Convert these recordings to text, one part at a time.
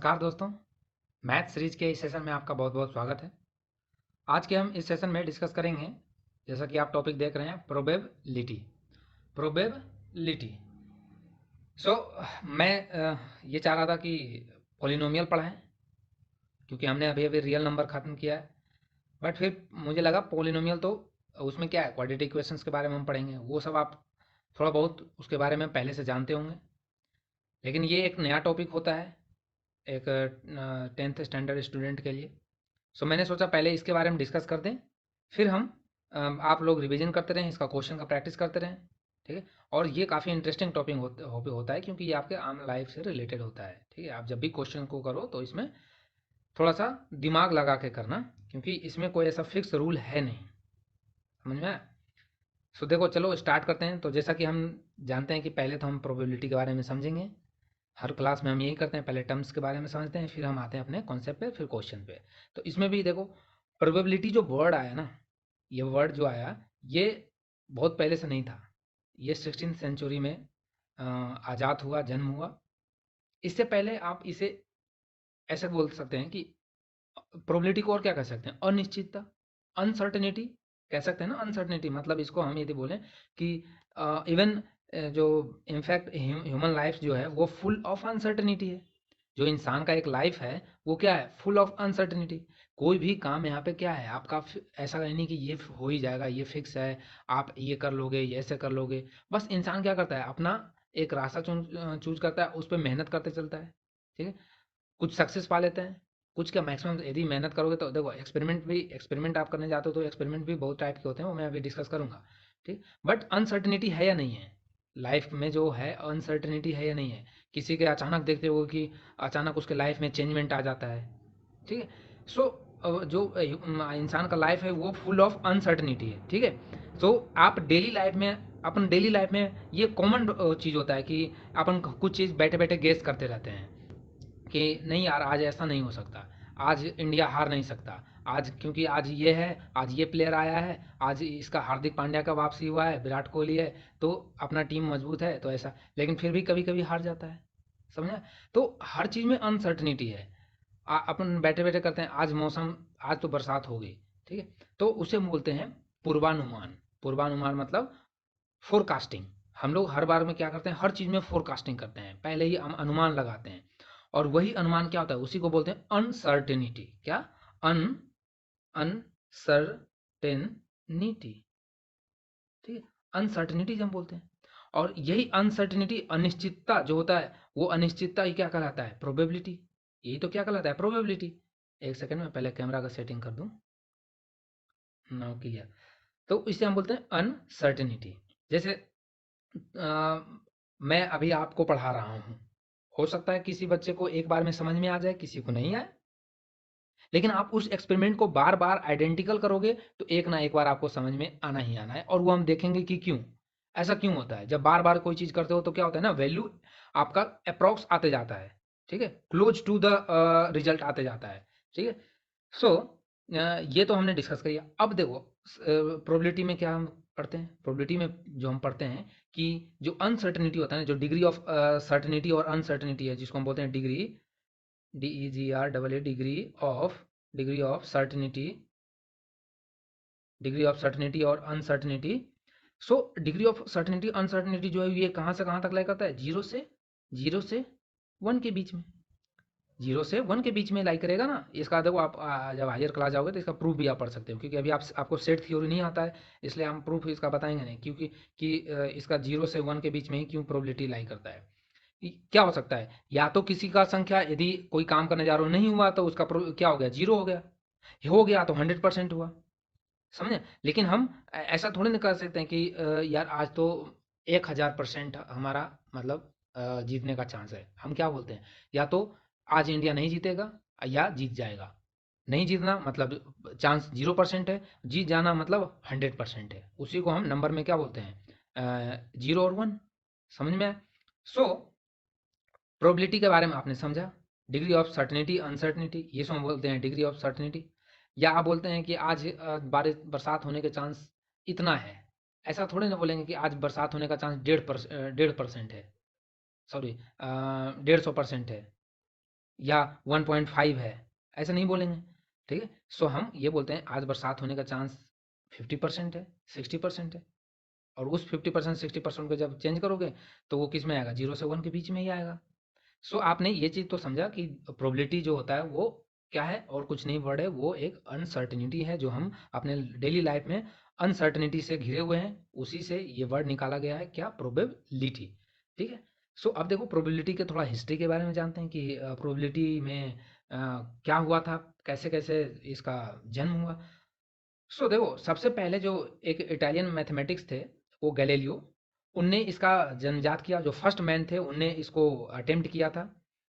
नमस्कार दोस्तों, math series के इस सेशन में आपका बहुत बहुत स्वागत है। आज के हम इस सेशन में डिस्कस करेंगे, जैसा कि आप टॉपिक देख रहे हैं, प्रोबेबिलिटी। प्रोबेबिलिटी सो मैं ये चाह रहा था कि पॉलिनोमियल पढ़ाएं, क्योंकि हमने अभी अभी रियल नंबर ख़त्म किया है। बट फिर मुझे लगा पॉलिनोमियल तो उसमें क्या है, क्वाड्रेटिक इक्वेशंस के बारे में हम पढ़ेंगे, वो सब आप थोड़ा बहुत उसके बारे में पहले से जानते होंगे। लेकिन ये एक नया टॉपिक होता है एक 10th स्टैंडर्ड स्टूडेंट के लिए। सो मैंने सोचा पहले इसके बारे में डिस्कस कर दें, फिर हम आप लोग रिवीजन करते रहें, इसका क्वेश्चन का प्रैक्टिस करते रहें, ठीक है। और ये काफ़ी इंटरेस्टिंग टॉपिक होता है, क्योंकि ये आपके आम लाइफ से रिलेटेड होता है, ठीक है। आप जब भी क्वेश्चन को करो तो इसमें थोड़ा सा दिमाग लगा के करना, क्योंकि इसमें कोई ऐसा फिक्स रूल है नहीं, समझ में आया? सो देखो, चलो स्टार्ट करते हैं। तो जैसा कि हम जानते हैं कि पहले तो हम प्रोबेबिलिटी के बारे में समझेंगे। हर क्लास में हम यही करते हैं, पहले टर्म्स के बारे में समझते हैं, फिर हम आते हैं अपने कॉन्सेप्ट पे, फिर क्वेश्चन पे। तो इसमें भी देखो, प्रोबेबिलिटी जो वर्ड आया ना, ये वर्ड जो आया, ये बहुत पहले से नहीं था। ये 16th सेंचुरी में आज़ाद हुआ, जन्म हुआ। इससे पहले आप इसे ऐसे बोल सकते हैं कि प्रोबेबिलिटी को और क्या कह सकते हैं, अनिश्चितता, अनसर्टेनिटी कह सकते हैं ना। अनसर्टेनिटी मतलब इसको हम यदि बोलें कि इवन जो इनफैक्ट ह्यूमन लाइफ जो है वो फुल ऑफ अनसर्टेनिटी है। जो इंसान का एक लाइफ है वो क्या है, फुल ऑफ अनसर्टेनिटी। कोई भी काम यहाँ पे क्या है आपका, ऐसा नहीं कि ये हो ही जाएगा, ये फिक्स है, आप ये कर लोगे, ये ऐसे कर लोगे। बस इंसान क्या करता है, अपना एक रास्ता चूज करता है, उस पर मेहनत करते चलता है, ठीक है। कुछ सक्सेस पा लेते हैं, कुछ क्या मैक्सिमम यदि मेहनत करोगे तो देखो, एक्सपेरिमेंट आप करने जाते हो तो एक्सपेरिमेंट भी बहुत टाइप के होते हैं, वो मैं अभी डिस्कस करूंगा, ठीक। बट अनसर्टेनिटी है या नहीं है लाइफ में, जो है अनसर्टेनिटी है या नहीं है। किसी के अचानक देखते हो कि अचानक उसके लाइफ में चेंजमेंट आ जाता है, ठीक है। सो जो इंसान का लाइफ है वो फुल ऑफ अनसर्टेनिटी है, ठीक है। सो आप डेली लाइफ में, अपन डेली लाइफ में ये कॉमन चीज़ होता है कि अपन कुछ चीज़ बैठे बैठे गेस करते रहते हैं कि नहीं यार, आज ऐसा नहीं हो सकता, आज इंडिया हार नहीं सकता, आज क्योंकि आज ये है, आज ये प्लेयर आया है, आज इसका हार्दिक पांड्या का वापसी हुआ है, विराट कोहली है, तो अपना टीम मजबूत है, तो ऐसा। लेकिन फिर भी कभी कभी हार जाता है, समझा। तो हर चीज़ में अनसर्टनिटी है। अपन बैठे बैठे करते हैं, आज मौसम, आज तो बरसात हो गई, ठीक है, तो उसे हम बोलते हैं पूर्वानुमान। पूर्वानुमान मतलब फोरकास्टिंग। हम लोग हर बार में क्या करते हैं, हर चीज़ में फोरकास्टिंग करते हैं, पहले ही हम अनुमान लगाते हैं। और वही अनुमान क्या होता है, उसी को बोलते हैं अनसर्टेनिटी। क्या? अन अनसर्टेनिटी, ठीक है। अनसर्टेनिटी हम बोलते हैं। और यही अनसर्टेनिटी, अनिश्चितता जो होता है, वो अनिश्चितता ही क्या कहलाता है, प्रोबेबिलिटी। यही तो क्या कहलाता है, प्रोबेबिलिटी। एक सेकंड में पहले कैमरा का सेटिंग कर दूं। Now clear. तो इसे हम बोलते हैं अनसर्टेनिटी। जैसे मैं अभी आपको पढ़ा रहा हूँ, हो सकता है किसी बच्चे को एक बार में समझ में आ जाए, किसी को नहीं आए। लेकिन आप उस एक्सपेरिमेंट को बार बार आइडेंटिकल करोगे तो एक ना एक बार आपको समझ में आना ही आना है, और वो हम देखेंगे कि क्यों ऐसा क्यों होता है। जब बार बार कोई चीज़ करते हो तो क्या होता है ना, वैल्यू आपका अप्रॉक्स आते जाता है, ठीक है, क्लोज टू द रिजल्ट आते जाता है, ठीक है। सो ये तो हमने डिस्कस किया। अब देखो, प्रोबेबिलिटी में क्या हम पढ़ते हैं, प्रोबेबिलिटी में जो हम पढ़ते हैं कि जो अनसर्टेनिटी होता है ना, जो डिग्री ऑफ सर्टेनिटी और अनसर्टेनिटी है, जिसको हम बोलते हैं degree, DEGR degree of certainty, degree of certainty और uncertainty. So degree of certainty uncertainty जो है, ये कहाँ से कहाँ तक लाई करता है, जीरो से 1 के बीच में। 0 से 1 के बीच में लाई करेगा ना। इसका देखो, आप जब हायर क्लास जाओगे तो इसका प्रूफ भी आप पढ़ सकते हो, क्योंकि अभी आपको सेट थ्योरी नहीं आता है, इसलिए हम प्रूफ इसका बताएंगे नहीं, क्योंकि इसका 0 से 1 के बीच में ही क्यों प्रोबेबिलिटी लाई करता है। क्या हो सकता है, या तो किसी का संख्या, यदि कोई काम करने जा रहा हो, नहीं हुआ तो उसका क्या हो गया, 0 हो गया। हो गया तो 100% हुआ, समझे। लेकिन हम ऐसा थोड़ी ना कर सकते हैं कि यार आज तो 1000% हमारा मतलब जीतने का चांस है। हम क्या बोलते हैं, या तो आज इंडिया नहीं जीतेगा या जीत जाएगा। नहीं जीतना मतलब चांस 0% है, जीत जाना मतलब 100% है। उसी को हम नंबर में क्या बोलते हैं, 0 और 1, समझ में आया? सो प्रोबेबिलिटी के बारे में आपने समझा, डिग्री ऑफ सर्टेनिटी, अनसर्टेनिटी, ये सब हम बोलते हैं डिग्री ऑफ सर्टेनिटी। या आप बोलते हैं कि आज बारिश बरसात होने के चांस इतना है, ऐसा थोड़ी ना बोलेंगे कि आज बरसात होने का चांस 1.5% है, सॉरी 150% है। या 1.5 है, ऐसा नहीं बोलेंगे। ठीक है, सो हम ये बोलते हैं आज बरसात होने का चांस 50% है, 60% है। और उस 50% 60% को जब चेंज करोगे तो वो किस में आएगा, 0 से 1 के बीच में ही आएगा। सो आपने ये चीज़ तो समझा कि प्रोबेबिलिटी जो होता है वो क्या है, और कुछ नहीं वर्ड है, वो एक अनसर्टेनिटी है जो हम अपने डेली लाइफ में अनसर्टेनिटी से घिरे हुए हैं, उसी से ये वर्ड निकाला गया है, क्या, प्रोबेबिलिटी। ठीक है, सो अब देखो प्रोबेबिलिटी के थोड़ा हिस्ट्री के बारे में जानते हैं कि प्रोबेबिलिटी में क्या हुआ था, कैसे कैसे इसका जन्म हुआ। सो देखो सबसे पहले जो एक इटालियन मैथमेटिक्स थे, वो गैलीलियो, उनने इसका जन्मजात किया। जो फर्स्ट मैन थे उनने इसको अटेम्प्ट किया था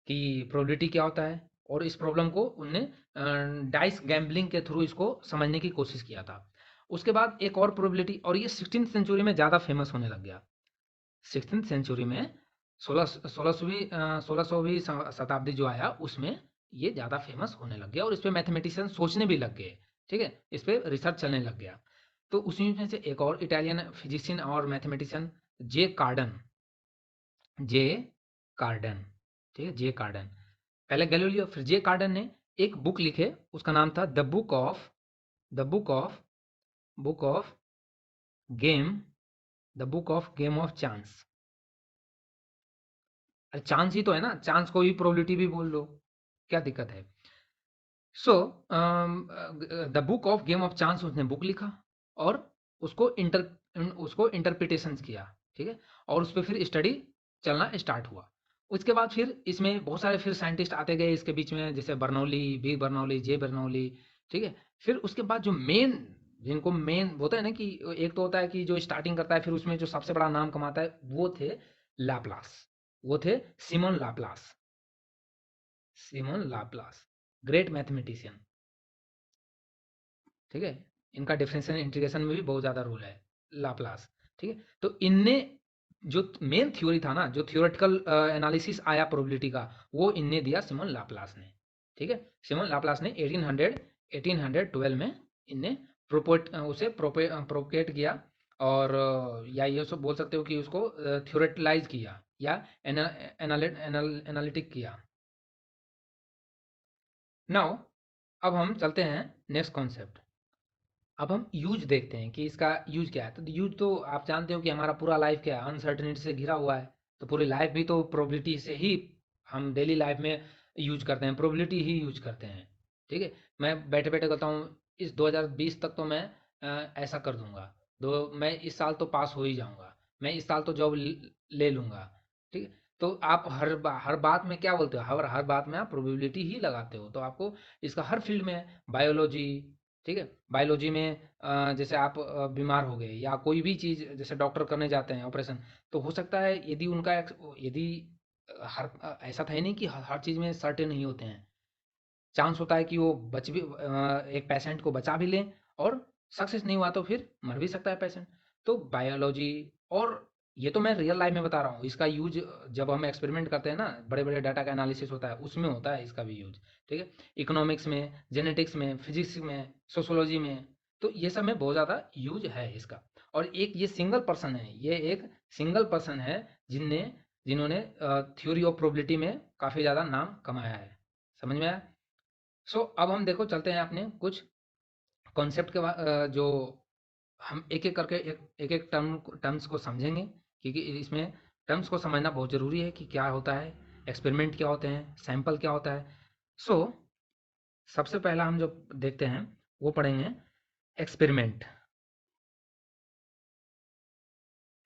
कि प्रोबेबिलिटी क्या होता है, और इस प्रॉब्लम को उनने डाइस गैम्बलिंग के थ्रू इसको समझने की कोशिश किया था। उसके बाद एक और प्रोबेबिलिटी, और ये 16th सेंचुरी में ज़्यादा फेमस होने लग गया। 16th सेंचुरी में 16वीं शताब्दी जो आया उसमें ये ज़्यादा फेमस होने लग गया, और इस पे मैथमेटिशियन सोचने भी लग गए। ठीक है, इस पे रिसर्च चलने लग गया। तो उसी में से एक और इटालियन फिजिशियन और मैथमेटिशियन, जे कार्डन, जे कार्डन, ठीक है, जे कार्डन, पहले गैलीलियो फिर जे कार्डन ने एक बुक लिखे, उसका नाम था the book of game the book of game of chance. अरे चांस ही तो है ना, चांस को भी प्रोबेबिलिटी भी बोल लो, क्या दिक्कत है। So the book of game of chance उसने बुक लिखा, और उसको उसको इंटरप्रिटेशन किया। ठीक है, और उस पर फिर स्टडी चलना स्टार्ट हुआ। उसके बाद फिर इसमें बहुत सारे फिर साइंटिस्ट आते गए इसके बीच में, जैसे बर्नौली, बी बर्नौली, जे बर्नौली। ठीक है, फिर उसके बाद जो मेन, जिनको मेन होता है ना कि एक तो होता है कि जो स्टार्टिंग करता है, फिर उसमें जो सबसे बड़ा नाम कमाता है, वो थे लाप्लास, वो थे Simon Laplace, Simon Laplace, great mathematician. ठीक है, इनका डिफरेंशियल इंटीग्रेशन में भी बहुत ज़्यादा रोल है, लाप्लास। ठीक है, तो इनने जो मेन थ्योरी था ना, जो थियोरेटिकल एनालिसिस आया प्रोबेबिलिटी का, वो इनने दिया सिमोन लाप्लास ने। ठीक है, सिमोन लाप्लास ने 1812 में इनने उसे प्रोपोगेट किया, और या ये सब बोल सकते हो कि उसको थियोरेटलाइज किया, या एनालिटिक किया। नाउ अब हम चलते हैं नेक्स्ट कॉन्सेप्ट। अब हम यूज देखते हैं कि इसका यूज क्या है। तो यूज तो आप जानते हो कि हमारा पूरा लाइफ क्या है, अनसर्टेनिटी से घिरा हुआ है। तो पूरी लाइफ भी तो प्रोबेबिलिटी से ही हम डेली लाइफ में यूज करते हैं, प्रोबेबिलिटी ही यूज करते हैं। ठीक है, मैं बैठे बैठे कहता हूँ इस 2020 तक तो मैं ऐसा कर दूंगा, मैं इस साल तो पास हो ही जाऊंगा, मैं इस साल तो जॉब ले लूंगा। ठीक है, तो आप हर बात में क्या बोलते हो, हर हर बात में आप प्रोबेबिलिटी ही लगाते हो। तो आपको इसका हर फील्ड में, बायोलॉजी, ठीक है, बायोलॉजी में जैसे आप बीमार हो गए या कोई भी चीज़, जैसे डॉक्टर करने जाते हैं ऑपरेशन, तो हो सकता है यदि यदि ऐसा था ही नहीं कि हर चीज़ में सर्टेन नहीं होते हैं। चांस होता है कि वो बच भी एक पेशेंट को बचा भी लें, और सक्सेस नहीं हुआ तो फिर मर भी सकता है पेशेंट। तो बायोलॉजी, और ये तो मैं रियल लाइफ में बता रहा हूँ, इसका यूज जब हम एक्सपेरिमेंट करते हैं ना, बड़े बड़े डाटा का एनालिसिस होता है, उसमें होता है इसका भी यूज। ठीक है, इकोनॉमिक्स में, जेनेटिक्स में, फिजिक्स में, सोशोलॉजी में, तो ये सब में बहुत ज़्यादा यूज है इसका। और एक ये सिंगल पर्सन है, ये एक सिंगल पर्सन है जिन्होंने थ्योरी ऑफ प्रोबेबिलिटी में काफ़ी ज़्यादा नाम कमाया है। समझ में आया। सो अब हम देखो चलते हैं अपने कुछ कॉन्सेप्ट जो हम एक एक करके एक एक टर्म्स को समझेंगे, क्योंकि इसमें टर्म्स को समझना बहुत ज़रूरी है कि क्या होता है, एक्सपेरिमेंट क्या होते हैं, सैंपल क्या होता है। सो सबसे पहला हम जो देखते हैं वो पढ़ेंगे एक्सपेरिमेंट।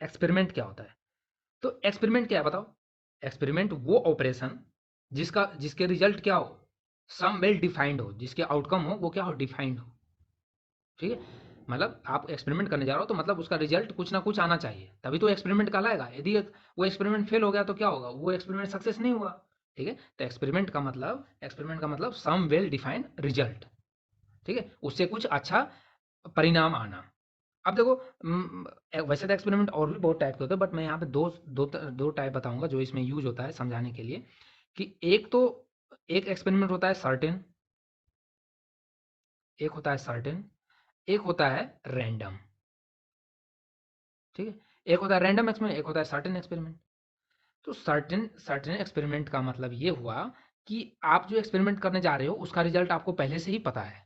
एक्सपेरिमेंट क्या होता है, तो एक्सपेरिमेंट क्या है बताओ। एक्सपेरिमेंट वो ऑपरेशन जिसके रिजल्ट क्या हो, सम वेल डिफाइंड हो, जिसके आउटकम हो वो क्या हो, डिफाइंड हो। ठीक है, मतलब आप एक्सपेरिमेंट करने जा रहे हो तो मतलब उसका रिजल्ट कुछ ना कुछ आना चाहिए, तभी तो एक्सपेरिमेंट कहलाएगा। यदि वो एक्सपेरिमेंट फेल हो गया तो क्या होगा, वो एक्सपेरिमेंट सक्सेस नहीं हुआ। ठीक है, तो एक्सपेरिमेंट का मतलब सम वेल डिफाइंड रिजल्ट। ठीक है, उससे कुछ अच्छा परिणाम आना। अब देखो वैसे तो एक्सपेरिमेंट और भी बहुत टाइप के होते हैं, बट मैं यहाँ पे दो टाइप बताऊंगा जो इसमें यूज होता है समझाने के लिए। कि एक एक्सपेरिमेंट होता है सर्टेन, एक होता है सर्टेन, एक होता है रैंडम। ठीक है, एक होता है रैंडम एक्सपेरिमेंट, एक होता है सर्टेन एक्सपेरिमेंट। तो सर्टेन सर्टेन एक्सपेरिमेंट का मतलब ये हुआ कि आप जो एक्सपेरिमेंट करने जा रहे हो उसका रिजल्ट आपको पहले से ही पता है,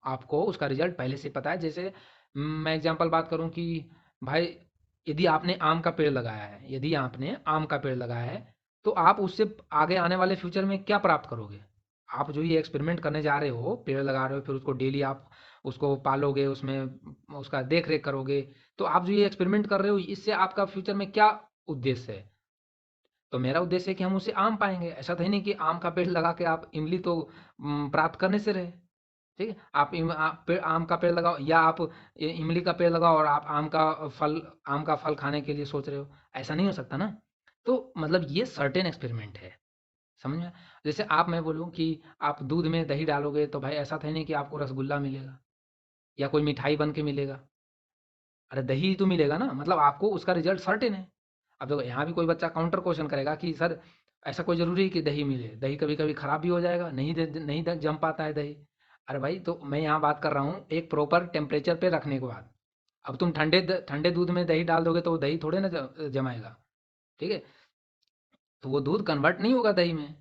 आपको उसका रिजल्ट पहले से पता है। जैसे मैं एग्जांपल बात करूं कि भाई यदि आपने आम का पेड़ लगाया है, यदि आपने आम का पेड़ लगाया है, तो आप उससे आगे आने वाले फ्यूचर में क्या प्राप्त करोगे? आप जो ये एक्सपेरिमेंट करने जा रहे हो, पेड़ लगा रहे हो, फिर उसको डेली आप उसको पालोगे, उसमें उसका देख रेख करोगे, तो आप जो ये एक्सपेरिमेंट कर रहे हो इससे आपका फ्यूचर में क्या उद्देश्य है? तो मेरा उद्देश्य है कि हम उससे आम पाएंगे। ऐसा तो है नहीं कि आम का पेड़ लगा के आप इमली तो प्राप्त करने से रहे। ठीक है, आप पेड़ आम का पेड़ लगाओ या आप इमली का पेड़ लगाओ और आप आम का फल खाने के लिए सोच रहे हो, ऐसा नहीं हो सकता ना। तो मतलब ये सर्टेन एक्सपेरिमेंट है, समझ में? जैसे आप मैं बोलूँ कि आप दूध में दही डालोगे तो भाई ऐसा तो नहीं कि आपको रसगुल्ला मिलेगा या कोई मिठाई बन के मिलेगा। अरे दही तो मिलेगा ना, मतलब आपको उसका रिजल्ट सर्टेन है। अब देखो यहाँ भी कोई बच्चा काउंटर क्वेश्चन करेगा कि सर ऐसा कोई ज़रूरी है कि दही मिले? दही कभी-कभी खराब भी हो जाएगा, नहीं जम पाता है दही। अरे भाई तो मैं यहाँ बात कर रहा हूँ एक प्रॉपर टेम्परेचर पे रखने के बाद। अब तुम ठंडे दूध में दही डाल दोगे तो वो दही थोड़े ना जमाएगा, ठीक है? तो वो दूध कन्वर्ट नहीं होगा दही में,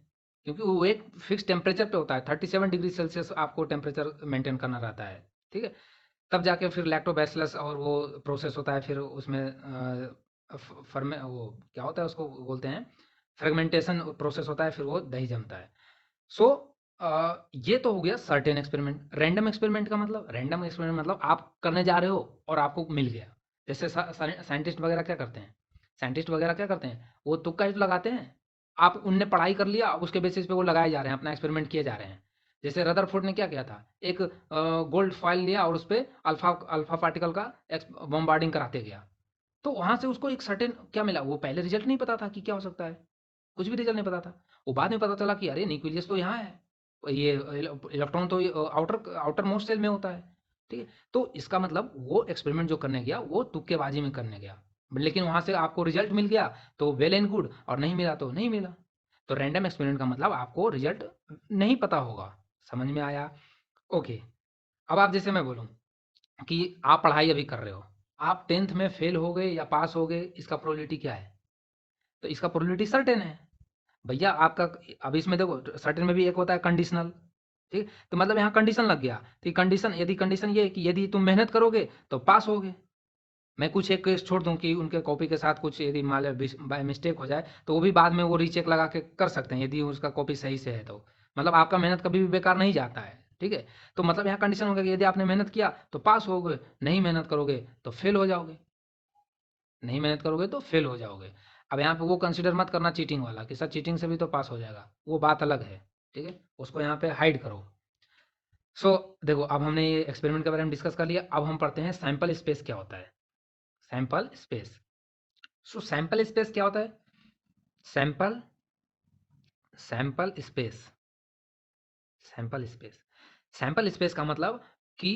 क्योंकि वो एक फिक्स टेम्परेचर पे होता है। 37 डिग्री सेल्सियस आपको टेम्परेचर मेंटेन करना रहता है, ठीक है? तब जाके फिर लैक्टोबैसिलस और वो प्रोसेस होता है, फिर उसमें फर्मे वो क्या होता है उसको बोलते हैं फ्रेगमेंटेशन प्रोसेस होता है, फिर वो दही जमता है। सो ये तो हो गया सर्टेन एक्सपेरिमेंट। रैंडम एक्सपेरिमेंट मतलब आप करने जा रहे हो और आपको मिल गया। जैसे साइंटिस्ट वगैरह क्या करते हैं, वो तुक्का ही तो लगाते हैं। आप उनने पढ़ाई कर लिया, अब उसके बेसिस पे वो लगाए जा रहे हैं, अपना एक्सपेरिमेंट किए जा रहे हैं। जैसे रदरफोर्ड ने क्या किया था, एक गोल्ड फॉइल लिया और उस पे अल्फा अल्फा पार्टिकल का बॉम्बार्डिंग कराते गया। तो वहां से उसको एक सर्टेन क्या मिला, वो पहले रिजल्ट नहीं पता था कि क्या हो सकता है, कुछ भी रिजल्ट नहीं पता था। वो बाद में पता चला कि अरे न्यूक्लियस तो यहाँ है, ये इलेक्ट्रॉन तो आउटर आउटर मोस्ट सेल में होता है, ठीक है? तो इसका मतलब वो एक्सपेरिमेंट जो करने गया वो तुक्केबाजी में करने गया, लेकिन वहां से आपको रिजल्ट मिल गया तो वेल एंड गुड, और नहीं मिला तो नहीं मिला। तो रैंडम एक्सपेरिमेंट का मतलब आपको रिजल्ट नहीं पता होगा। समझ में आया? ओके। अब आप जैसे मैं बोलूँ कि आप पढ़ाई अभी कर रहे हो, आप 10th में फेल हो गए या पास हो गए, इसका प्रोबेबिलिटी क्या है? तो इसका प्रोबेबिलिटी सर्टेन है भैया आपका। अब इसमें देखो सर्टेन में भी एक होता है कंडीशनल, ठीक? तो मतलब यहाँ कंडीशन लग गया, तो कंडीशन यदि कंडीशन ये है कि यदि तुम मेहनत करोगे तो पास होगे। मैं कुछ एक केस छोड़ दूं कि उनके कॉपी के साथ कुछ यदि मान लो बाय मिस्टेक हो जाए तो वो भी बाद में वो रीचेक लगा के कर सकते हैं, यदि उसका कॉपी सही से है तो। मतलब आपका मेहनत कभी भी बेकार नहीं जाता है, ठीक है? तो मतलब यहाँ कंडीशन हो गया कि यदि आपने मेहनत किया तो पास होगे, नहीं मेहनत करोगे तो फेल हो जाओगे, नहीं मेहनत करोगे तो फेल हो जाओगे। अब यहाँ पे वो कंसीडर मत करना चीटिंग वाला कि सर चीटिंग से भी तो पास हो जाएगा, वो बात अलग है, ठीक है? उसको यहाँ पे हाइड करो। सो देखो अब हमने ये एक्सपेरिमेंट के बारे में डिस्कस कर लिया, अब हम पढ़ते हैं सैंपल स्पेस क्या होता है। Sample space. So sample space क्या होता है? Sample sample space sample space sample space का मतलब कि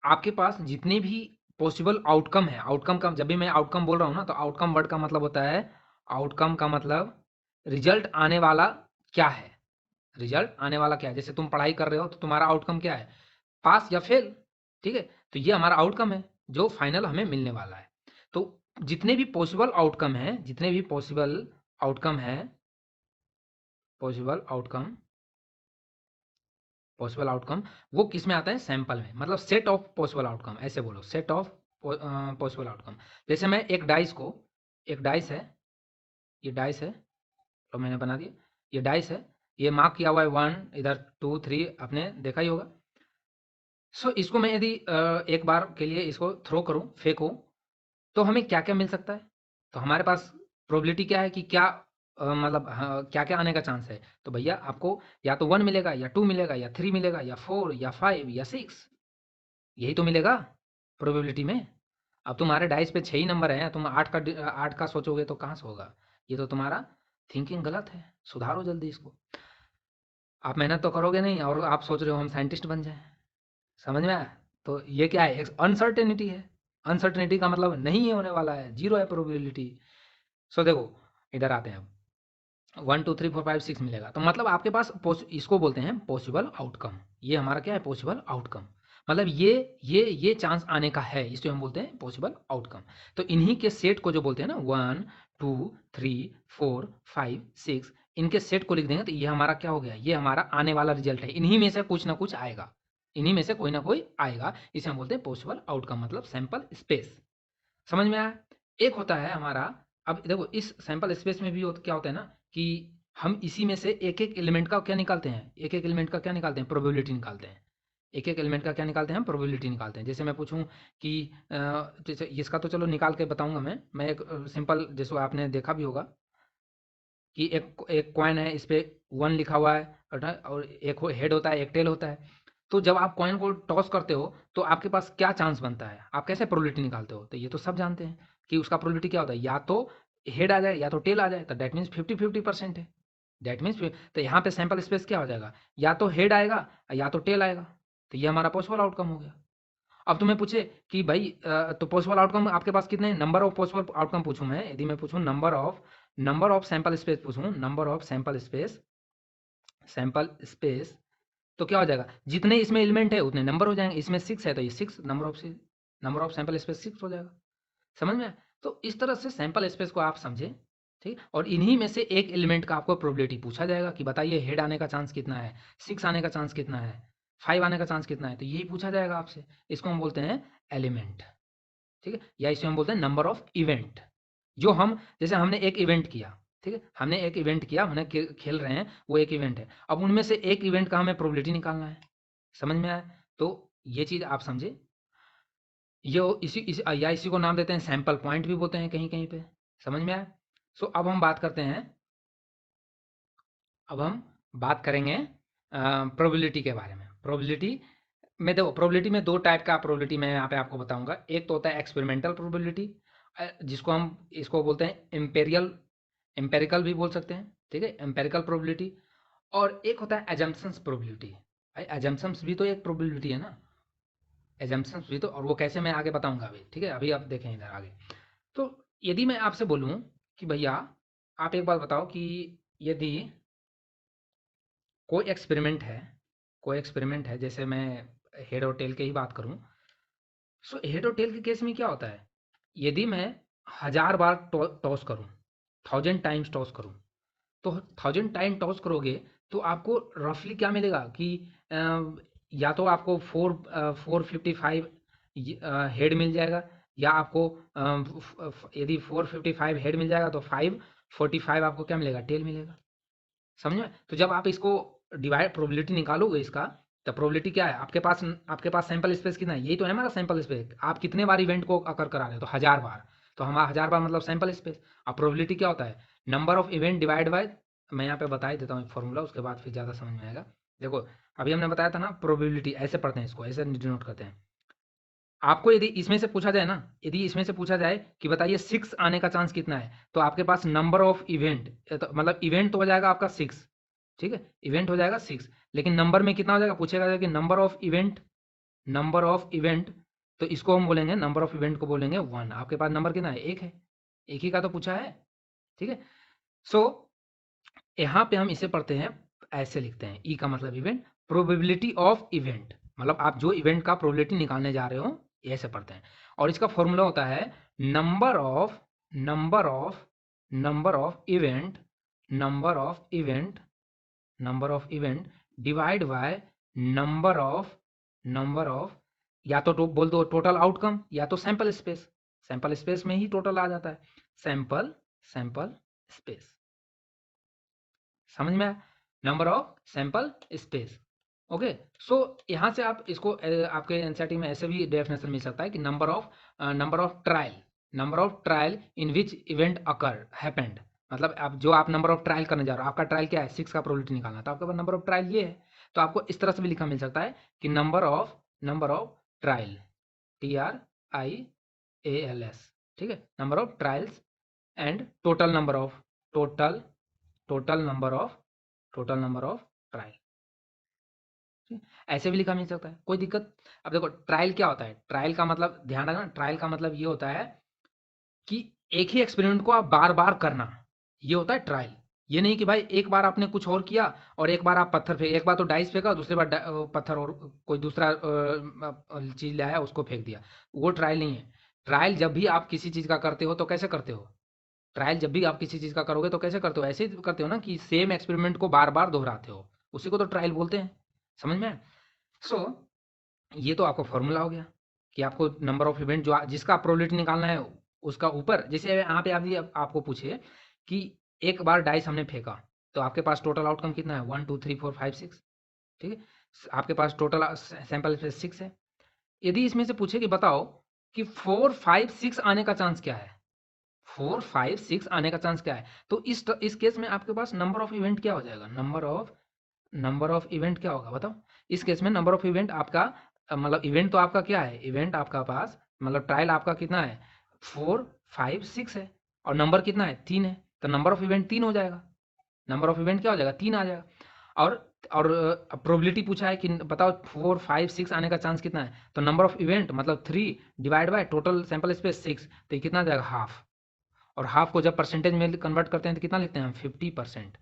आपके पास जितने भी पॉसिबल आउटकम है, आउटकम का जब भी मैं आउटकम बोल रहा हूँ ना, तो आउटकम वर्ड का मतलब होता है, आउटकम का मतलब रिजल्ट आने वाला क्या है, रिजल्ट आने वाला क्या है। जैसे तुम पढ़ाई कर रहे हो तो तुम्हारा आउटकम क्या है, पास या फेल, ठीक है? तो ये हमारा आउटकम है जो फाइनल हमें मिलने वाला है। तो जितने भी पॉसिबल आउटकम है, जितने भी आउटकम है पॉसिबल आउटकम पॉसिबल आउटकम वो किस में आता है? सैंपल में। मतलब सेट ऑफ पॉसिबल आउटकम, ऐसे बोलो, सेट ऑफ पॉसिबल आउटकम। जैसे मैं एक डाइस है, ये डाइस है, तो मैंने बना दिया, ये डाइस है, ये मार्क किया हुआ है 1, इधर 2 3, आपने देखा ही होगा। सो इसको मैं यदि एक बार के लिए इसको थ्रो करूं, फेंकूं, तो हमें क्या क्या मिल सकता है? तो हमारे पास प्रोबेबिलिटी क्या है कि क्या मतलब हाँ, क्या क्या आने का चांस है? तो भैया आपको या तो 1 मिलेगा या 2 मिलेगा या 3 मिलेगा या 4 या 5 या 6, यही तो मिलेगा प्रोबेबिलिटी में। अब तुम्हारे डाइस पे 6 ही नंबर हैं, तुम 8 का सोचोगे तो कहाँ से होगा? ये तो तुम्हारा थिंकिंग गलत है, सुधारो जल्दी इसको। आप मेहनत तो करोगे नहीं और आप सोच रहे हो हम साइंटिस्ट बन जाएं। समझ में आया? तो ये क्या है? एक अनसर्टेनिटी है। अनसर्टेनिटी का मतलब नहीं है होने वाला है, जीरो है प्रोबेबिलिटी। सो देखो इधर आते हैं अब, 1 2 3 4 5 6 मिलेगा, तो मतलब आपके पास इसको बोलते हैं पॉसिबल आउटकम। ये हमारा क्या है? Possible outcome. मतलब ये चांस आने का है, इसको हम बोलते हैं पॉसिबल आउटकम। तो इन्हीं के सेट को जो बोलते हैं ना, 1 2 3 4 5 6, इनके सेट को लिख देंगे तो ये हमारा क्या हो गया, ये हमारा आने वाला रिजल्ट है। इन्हीं में से कुछ ना कुछ आएगा, इन्हीं में से कोई ना कोई आएगा। इसे हम बोलते हैं पॉसिबल आउटकम, मतलब सैंपल स्पेस। समझ में आया? एक होता है हमारा, अब देखो इस सैंपल स्पेस में भी क्या होता है ना कि हम इसी में से एक एक एलिमेंट का क्या निकालते हैं, एक एक एलिमेंट का क्या निकालते हैं, प्रोबेबिलिटी निकालते हैं। एक एक एलिमेंट का क्या निकालते हैं, प्रोबेबिलिटी निकालते हैं। जैसे मैं पूछूं कि जैसे इसका तो चलो निकाल के बताऊंगा मैं एक सिंपल, जैसे आपने देखा भी होगा कि एक एक कॉइन है, इस पे 1 लिखा हुआ है और एक हेड होता है, एक टेल होता है। तो जब आप कॉइन को टॉस करते हो तो आपके पास क्या चांस बनता है, आप कैसे प्रोबेबिलिटी निकालते हो? तो ये तो सब जानते हैं कि उसका प्रोबेबिलिटी क्या होता है, या तो हेड आ जाए या तो टेल आ जाए, तो दैट मीन्स 50-50% है। दैट मीन्स तो यहाँ पे सैंपल स्पेस क्या हो जाएगा, या तो हेड आएगा या तो टेल आएगा। तो ये हमारा पॉसिबल आउटकम हो गया। अब तुम्हें पूछे कि भाई तो पॉसिबल आउटकम आपके पास कितने, नंबर ऑफ पॉसिबल आउटकम पूछूं मैं, यदि मैं पूछूं नंबर ऑफ सैंपल स्पेस पूछूं, नंबर ऑफ सैंपल स्पेस तो क्या हो जाएगा, जितने इसमें एलिमेंट है उतने नंबर हो जाएंगे। इसमें 6 है तो ये 6 नंबर ऑफ सैंपल स्पेस 6 हो जाएगा। समझ में आया? तो इस तरह से सैंपल स्पेस को आप समझे, ठीक। और इन्हीं में से एक एलिमेंट का आपको प्रोबेबिलिटी पूछा जाएगा कि बताइए हेड आने का चांस कितना है, 6 आने का चांस कितना है, 5 आने का चांस कितना है, तो यही पूछा जाएगा आपसे। इसको हम बोलते हैं एलिमेंट, ठीक है, या इसे हम बोलते हैं नंबर ऑफ इवेंट। जो हम, जैसे हमने एक इवेंट किया, ठीक है, हमने एक इवेंट किया, हमने खेल रहे हैं, वो एक इवेंट है। अब उनमें से एक इवेंट का हमें प्रोबेबिलिटी निकालना है। समझ में आया? तो ये चीज़ आप समझे। ये या इसी को नाम देते हैं सैंपल पॉइंट भी बोलते हैं कहीं कहीं पे। समझ में आया? सो अब हम बात करते हैं, अब हम बात करेंगे प्रोबेबिलिटी के बारे में। प्रोबेबिलिटी में देखो, प्रोबेबिलिटी में दो टाइप का प्रोबेबिलिटी मैं यहाँ पे आपको बताऊंगा। एक तो होता है एक्सपेरिमेंटल प्रोबेबिलिटी, जिसको हम इसको बोलते हैं एम्पेरिकल भी बोल सकते हैं, ठीक है, एम्पेरिकल प्रोबेबिलिटी। और एक होता है एजम्पशंस प्रोबेबिलिटी। एजम्पशंस भी तो एक प्रोबेबिलिटी है ना, एजम्पशंस भी तो, और वो कैसे मैं आगे बताऊंगा अभी, ठीक है, अभी आप देखें इधर आगे। तो यदि मैं आपसे बोलूं कि भैया आप एक बात बताओ कि यदि कोई एक्सपेरिमेंट है, जैसे मैं हेड और टेल की ही बात करूं। सो हेड और टेल के केस में क्या होता है, यदि मैं 1000 बार टॉस करूं, 1000 टाइम्स टॉस करूं, तो 1000 टाइम टॉस करोगे तो आपको रफली क्या मिलेगा कि या तो आपको 455 हेड मिल जाएगा, या आपको यदि 455 हेड मिल जाएगा तो 545 आपको क्या मिलेगा, टेल मिलेगा। समझ में? तो जब आप इसको डिवाइड प्रोबेबिलिटी निकालोगे इसका, तो प्रोबेबिलिटी क्या है आपके पास सैंपल स्पेस कितना है, यही तो है हमारा सैंपल स्पेस। आप कितने बार इवेंट को अकर करा रहे हो, तो 1000 बार, तो हमारा 1000 बार मतलब सैंपल स्पेस। अब प्रोबेबिलिटी क्या होता है, number of event divide by, मैं यहाँ पे बता ही देता हूँ एक फॉर्मूला, उसके बाद फिर ज़्यादा समझ में आएगा। देखो अभी हमने बताया था ना, प्रोबेबिलिटी ऐसे पढ़ते हैं, इसको ऐसे डिनोट करते हैं। आपको यदि इसमें से पूछा जाए ना, यदि इसमें से पूछा जाए कि बताइए 6 आने का चांस कितना है, तो आपके पास नंबर ऑफ इवेंट, तो मतलब इवेंट तो हो जाएगा आपका 6, ठीक है, इवेंट हो जाएगा 6, लेकिन नंबर में कितना हो जाएगा, पूछेगा कि नंबर ऑफ इवेंट, तो इसको हम बोलेंगे, नंबर ऑफ इवेंट को बोलेंगे 1। आपके पास नंबर कितना है, एक है, एक ही का तो पूछा है, ठीक है। सो यहाँ पे हम इसे पढ़ते हैं, ऐसे लिखते हैं, ई का मतलब इवेंट, प्रोबेबिलिटी ऑफ इवेंट, मतलब आप जो इवेंट का प्रोबेबिलिटी निकालने जा रहे हो, ये ऐसे पढ़ते हैं। और इसका फॉर्मूला होता है number of number of number of event number of event number of event divide by number of या तो बोल दो टोटल आउटकम, या तो सैंपल स्पेस। सैंपल स्पेस में ही टोटल आ जाता है, सैंपल सैंपल स्पेस। समझ में आया? Number of sample space. Okay. So यहाँ से आप इसको आपके एनसीईआरटी में ऐसे भी डेफिनेशन मिल सकता है कि number of trial in which event occur happened, मतलब आप नंबर ऑफ ट्रायल करने जा रहे हो, आपका ट्रायल क्या है, 6 का प्रोबेबिलिटी निकालना, तो आपके पास नंबर ऑफ ट्रायल ये है। तो आपको इस तरह से भी लिखा मिल सकता है कि नंबर ऑफ ट्रायल, TRIALS, ठीक है, number of trials and total number of trial, ऐसे भी लिखा मिल सकता है, कोई दिक्कत। अब देखो ट्रायल क्या होता है, ट्रायल का मतलब ध्यान रखना, ट्रायल का मतलब ये होता है कि एक ही एक्सपेरिमेंट को आप बार बार करना, ये होता है ट्रायल। ये नहीं कि भाई एक बार आपने कुछ और किया और एक बार आप पत्थर फेंक, एक बार तो डाइस फेंका, दूसरी बार पत्थर और कोई दूसरा चीज लाया उसको फेंक दिया, वो ट्रायल नहीं है। ट्रायल जब भी आप किसी चीज का करते हो तो कैसे करते हो, ट्रायल जब भी आप किसी चीज़ का करोगे तो कैसे करते हो, ऐसे ही करते हो ना कि सेम एक्सपेरिमेंट को बार बार दोहराते हो, उसी को तो ट्रायल बोलते हैं। समझ में आया? सो ये तो आपका फॉर्मूला हो गया कि आपको नंबर ऑफ इवेंट जो जिसका आप प्रोबेबिलिटी निकालना है उसका ऊपर, जैसे यहाँ पे आपको पूछे कि एक बार डाइस हमने फेंका तो आपके पास टोटल आउटकम कितना है, 1 2 3 4 5 6, ठीक है, आपके पास टोटल सैंपल स्पेस 6 है। यदि इसमें से पूछे कि बताओ कि 4 5 6 आने का चांस क्या है, 4 5 6 आने का चांस क्या है, तो इस केस में आपके पास नंबर ऑफ इवेंट क्या हो जाएगा, नंबर ऑफ इवेंट क्या होगा बताओ। इस केस में नंबर ऑफ इवेंट आपका मतलब इवेंट तो आपका क्या है, इवेंट आपका पास मतलब ट्रायल आपका कितना है, 4 5 6 है, और नंबर कितना है, 3 है, तो नंबर ऑफ इवेंट 3 हो जाएगा, नंबर ऑफ इवेंट क्या हो जाएगा, 3 आ जाएगा। और प्रोबेबिलिटी पूछा है कि बताओ 4 5 6 आने का चांस कितना है, तो नंबर ऑफ इवेंट मतलब 3 divide by total sample space 6, तो ये कितना आ जाएगा, हाफ। और हाफ को जब परसेंटेज में कन्वर्ट करते हैं तो कितना लिखते हैं हम, 50%।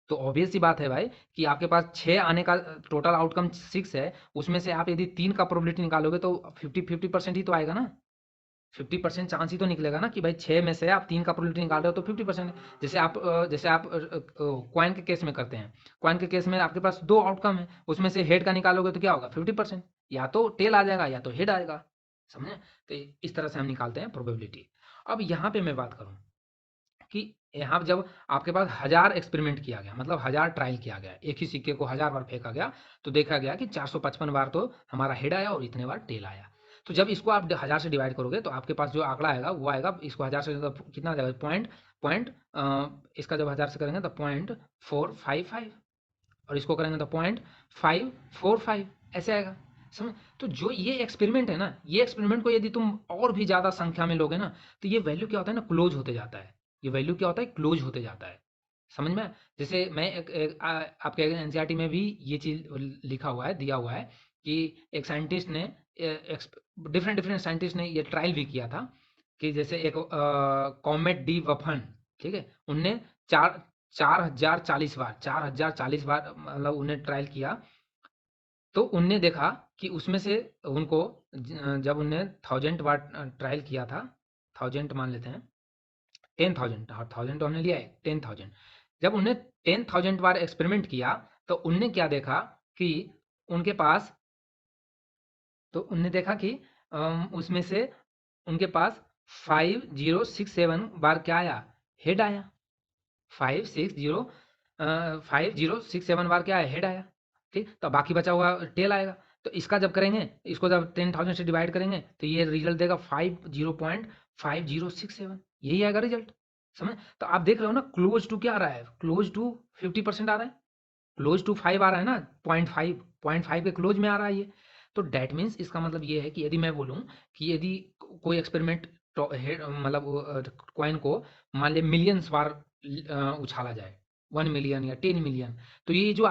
तो ऑब्वियस सी बात है भाई कि आपके पास 6 आने का टोटल आउटकम 6 है, उसमें से आप यदि 3 का प्रोबेबिलिटी निकालोगे तो 50% ही तो आएगा ना, 50% चांस ही तो निकलेगा ना कि भाई 6 में से आप 3 का प्रोबेबिलिटी निकाल रहे हो तो 50%। जैसे आप कॉइन के केस में करते हैं, कॉइन के केस में आपके पास 2 आउटकम है, उसमें से हेड का निकालोगे तो क्या होगा, 50%, या तो टेल आ जाएगा या तो हेड आएगा। समझे? तो इस तरह से हम निकालते हैं प्रोबेबिलिटी। अब यहाँ पे मैं बात करूँ कि यहाँ जब आपके पास 1000 एक्सपेरिमेंट किया गया, मतलब 1000 ट्रायल किया गया, एक ही सिक्के को 1000 बार फेंका गया, तो देखा गया कि 455 बार तो हमारा हेड आया और इतने बार टेल आया। तो जब इसको आप 1000 से डिवाइड करोगे तो आपके पास जो आंकड़ा आएगा वो आएगा, इसको 1000 से तो कितना आ जाएगा, पॉइंट पॉइंट इसका जब 1000 से करेंगे तो 0.455, और इसको करेंगे तो 0.545, ऐसे आएगा। समझ? तो जो ये एक्सपेरिमेंट है ना, ये एक्सपेरिमेंट को यदि तुम और भी ज़्यादा संख्या में लोगे ना, तो ये वैल्यू क्या होता है ना, क्लोज होते जाता है, ये वैल्यू क्या होता है, क्लोज होते जाता है। समझ में आया? जैसे मैं आपके एनसीईआरटी में भी ये चीज़ लिखा हुआ है, दिया हुआ है कि एक साइंटिस्ट ने डिफरेंट डिफरेंट साइंटिस्ट ने ये ट्रायल भी किया था कि जैसे एक कॉमेट डी वफन, ठीक है, उनने चार 4040 बार मतलब उन्हें ट्रायल किया, तो उनने देखा कि उसमें से उनको जब उनने 1000 बार ट्रायल किया था, 1000 मान लेते हैं, 10,000, हाँ 1000 तो हमने लिया है, 10,000, जब उनने 10,000 बार एक्सपेरिमेंट किया तो उनने क्या देखा कि उनके पास, तो उनने देखा कि उसमें से उनके पास 5067 बार क्या आया, हेड आया, 5067 बार क्या है, हेड आया। ठीक, तो बाकी बचा हुआ टेल आएगा। तो इसका जब करेंगे, इसको जब 10,000 से डिवाइड करेंगे तो ये रिजल्ट देगा 50.5067, यही आएगा रिजल्ट। समझ? तो आप देख रहे हो ना, क्लोज टू क्या आ रहा है, क्लोज टू 50% आ रहा है, क्लोज टू 5 आ रहा है ना, 0.5 के क्लोज में आ रहा है ये। तो डैट मीन्स इसका मतलब ये है कि यदि मैं बोलूँ कि यदि कोई एक्सपेरिमेंट मतलब कॉइन को मान लिया मिलियंस बार उछाला जाए, 1 मिलियन या 10 मिलियन, तो ये जो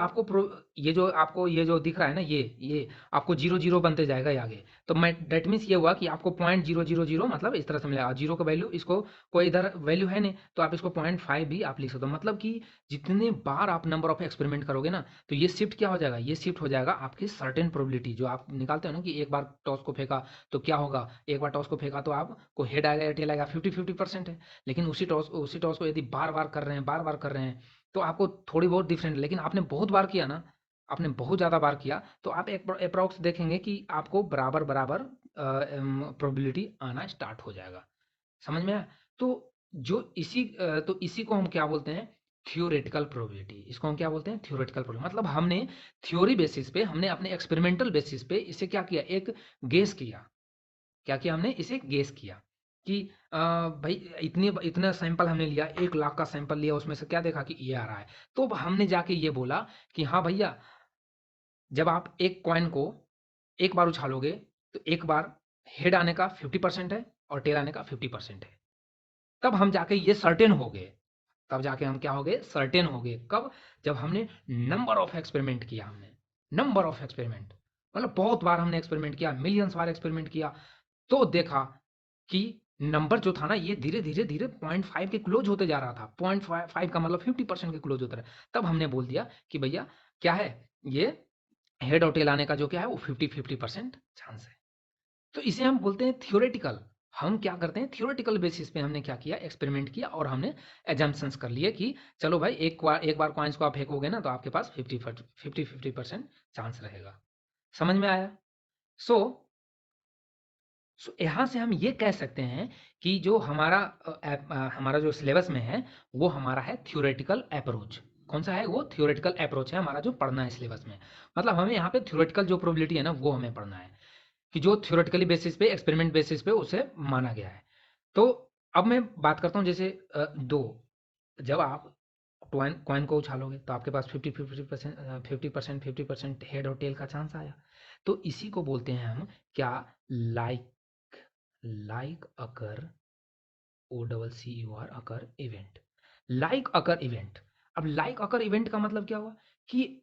दिख रहा है ना, ये आपको जीरो जीरो बनते जाएगा ये आगे। तो मैं डेट मीन्स ये हुआ कि आपको 0.000 मतलब इस तरह से मिलेगा, जीरो का वैल्यू, इसको कोई इधर वैल्यू है नहीं तो आप इसको 0.5 भी आप लिख सकते हो, मतलब कि जितने बार आप नंबर ऑफ एक्सपेरिमेंट करोगे ना, तो ये शिफ्ट क्या हो जाएगा, ये शिफ्ट हो जाएगा आपकी सर्टेन प्रोबेबिलिटी, जो आप निकालते हो ना कि एक बार टॉस को फेंका तो क्या होगा, एक बार टॉस को फेंका तो आपको हेड आएगा या टेल आएगा, 50-50% है। लेकिन उसी टॉस को यदि बार बार कर रहे हैं, बार बार कर रहे हैं, तो आपको थोड़ी बहुत डिफरेंट, लेकिन आपने बहुत बार किया ना, आपने बहुत ज़्यादा बार किया, तो आप एक अप्रॉक्स देखेंगे कि आपको बराबर बराबर प्रोबेबिलिटी आना स्टार्ट हो जाएगा। समझ में आया? तो इसी को हम क्या बोलते हैं, थ्योरेटिकल प्रोबेबिलिटी। इसको हम क्या बोलते हैं, थ्योरेटिकल प्रोबेबिलिटी, मतलब हमने थ्योरी बेसिस पे, हमने अपने एक्सपेरिमेंटल बेसिस पे इसे क्या किया, एक गेस किया। क्या किया हमने, इसे गेस किया कि भाई इतने इतना सैंपल हमने लिया, 1 लाख का सैंपल लिया, उसमें से क्या देखा कि ये आ रहा है। तो हमने जाके ये बोला कि हाँ भैया, जब आप एक कॉइन को एक बार उछालोगे तो एक बार हेड आने का 50% है और टेल आने का 50% है। तब हम जाके ये सर्टेन हो गए, तब जाके हम क्या हो गए, सर्टेन हो गए। कब? जब हमने नंबर ऑफ एक्सपेरिमेंट किया, हमने नंबर ऑफ एक्सपेरिमेंट मतलब बहुत बार हमने एक्सपेरिमेंट किया, मिलियंस बार एक्सपेरिमेंट किया, तो देखा कि नंबर जो था ना, ये धीरे धीरे धीरे 0.5 के क्लोज होते जा रहा था, 0.5 का मतलब 50% के क्लोज होता रहा। तब हमने बोल दिया कि भैया क्या है, ये हेड और टेल आने का जो क्या है वो 50-50% चांस है। तो इसे हम बोलते हैं थियोरेटिकल। हम क्या करते हैं, थियोरेटिकल बेसिस पे हमने क्या किया, एक्सपेरिमेंट किया और हमने एजम्पशंस कर लिए कि चलो भाई एक बार कॉइन्स को आप फेंकोगे ना तो आपके पास 50% चांस रहेगा। समझ में आया? सो यहाँ से हम ये कह सकते हैं कि जो हमारा जो सिलेबस में है वो हमारा है थ्योरेटिकल अप्रोच। कौन सा है वो? थ्योरेटिकल अप्रोच है हमारा जो पढ़ना है सिलेबस में। मतलब हमें यहाँ पे थ्योरेटिकल जो प्रोबेबिलिटी है ना वो हमें पढ़ना है कि जो थ्योरेटिकली बेसिस पे, एक्सपेरिमेंट बेसिस पे उसे माना गया है। तो अब मैं बात करता हूँ जैसे जब आप कॉइन को उछालोगे तो आपके पास 50% हेड और टेल का चांस आया। तो इसी को बोलते हैं हम क्या, लाइक अकर, OCCUR अकर इवेंट, लाइक अकर इवेंट। अब लाइक अकर इवेंट का मतलब क्या हुआ कि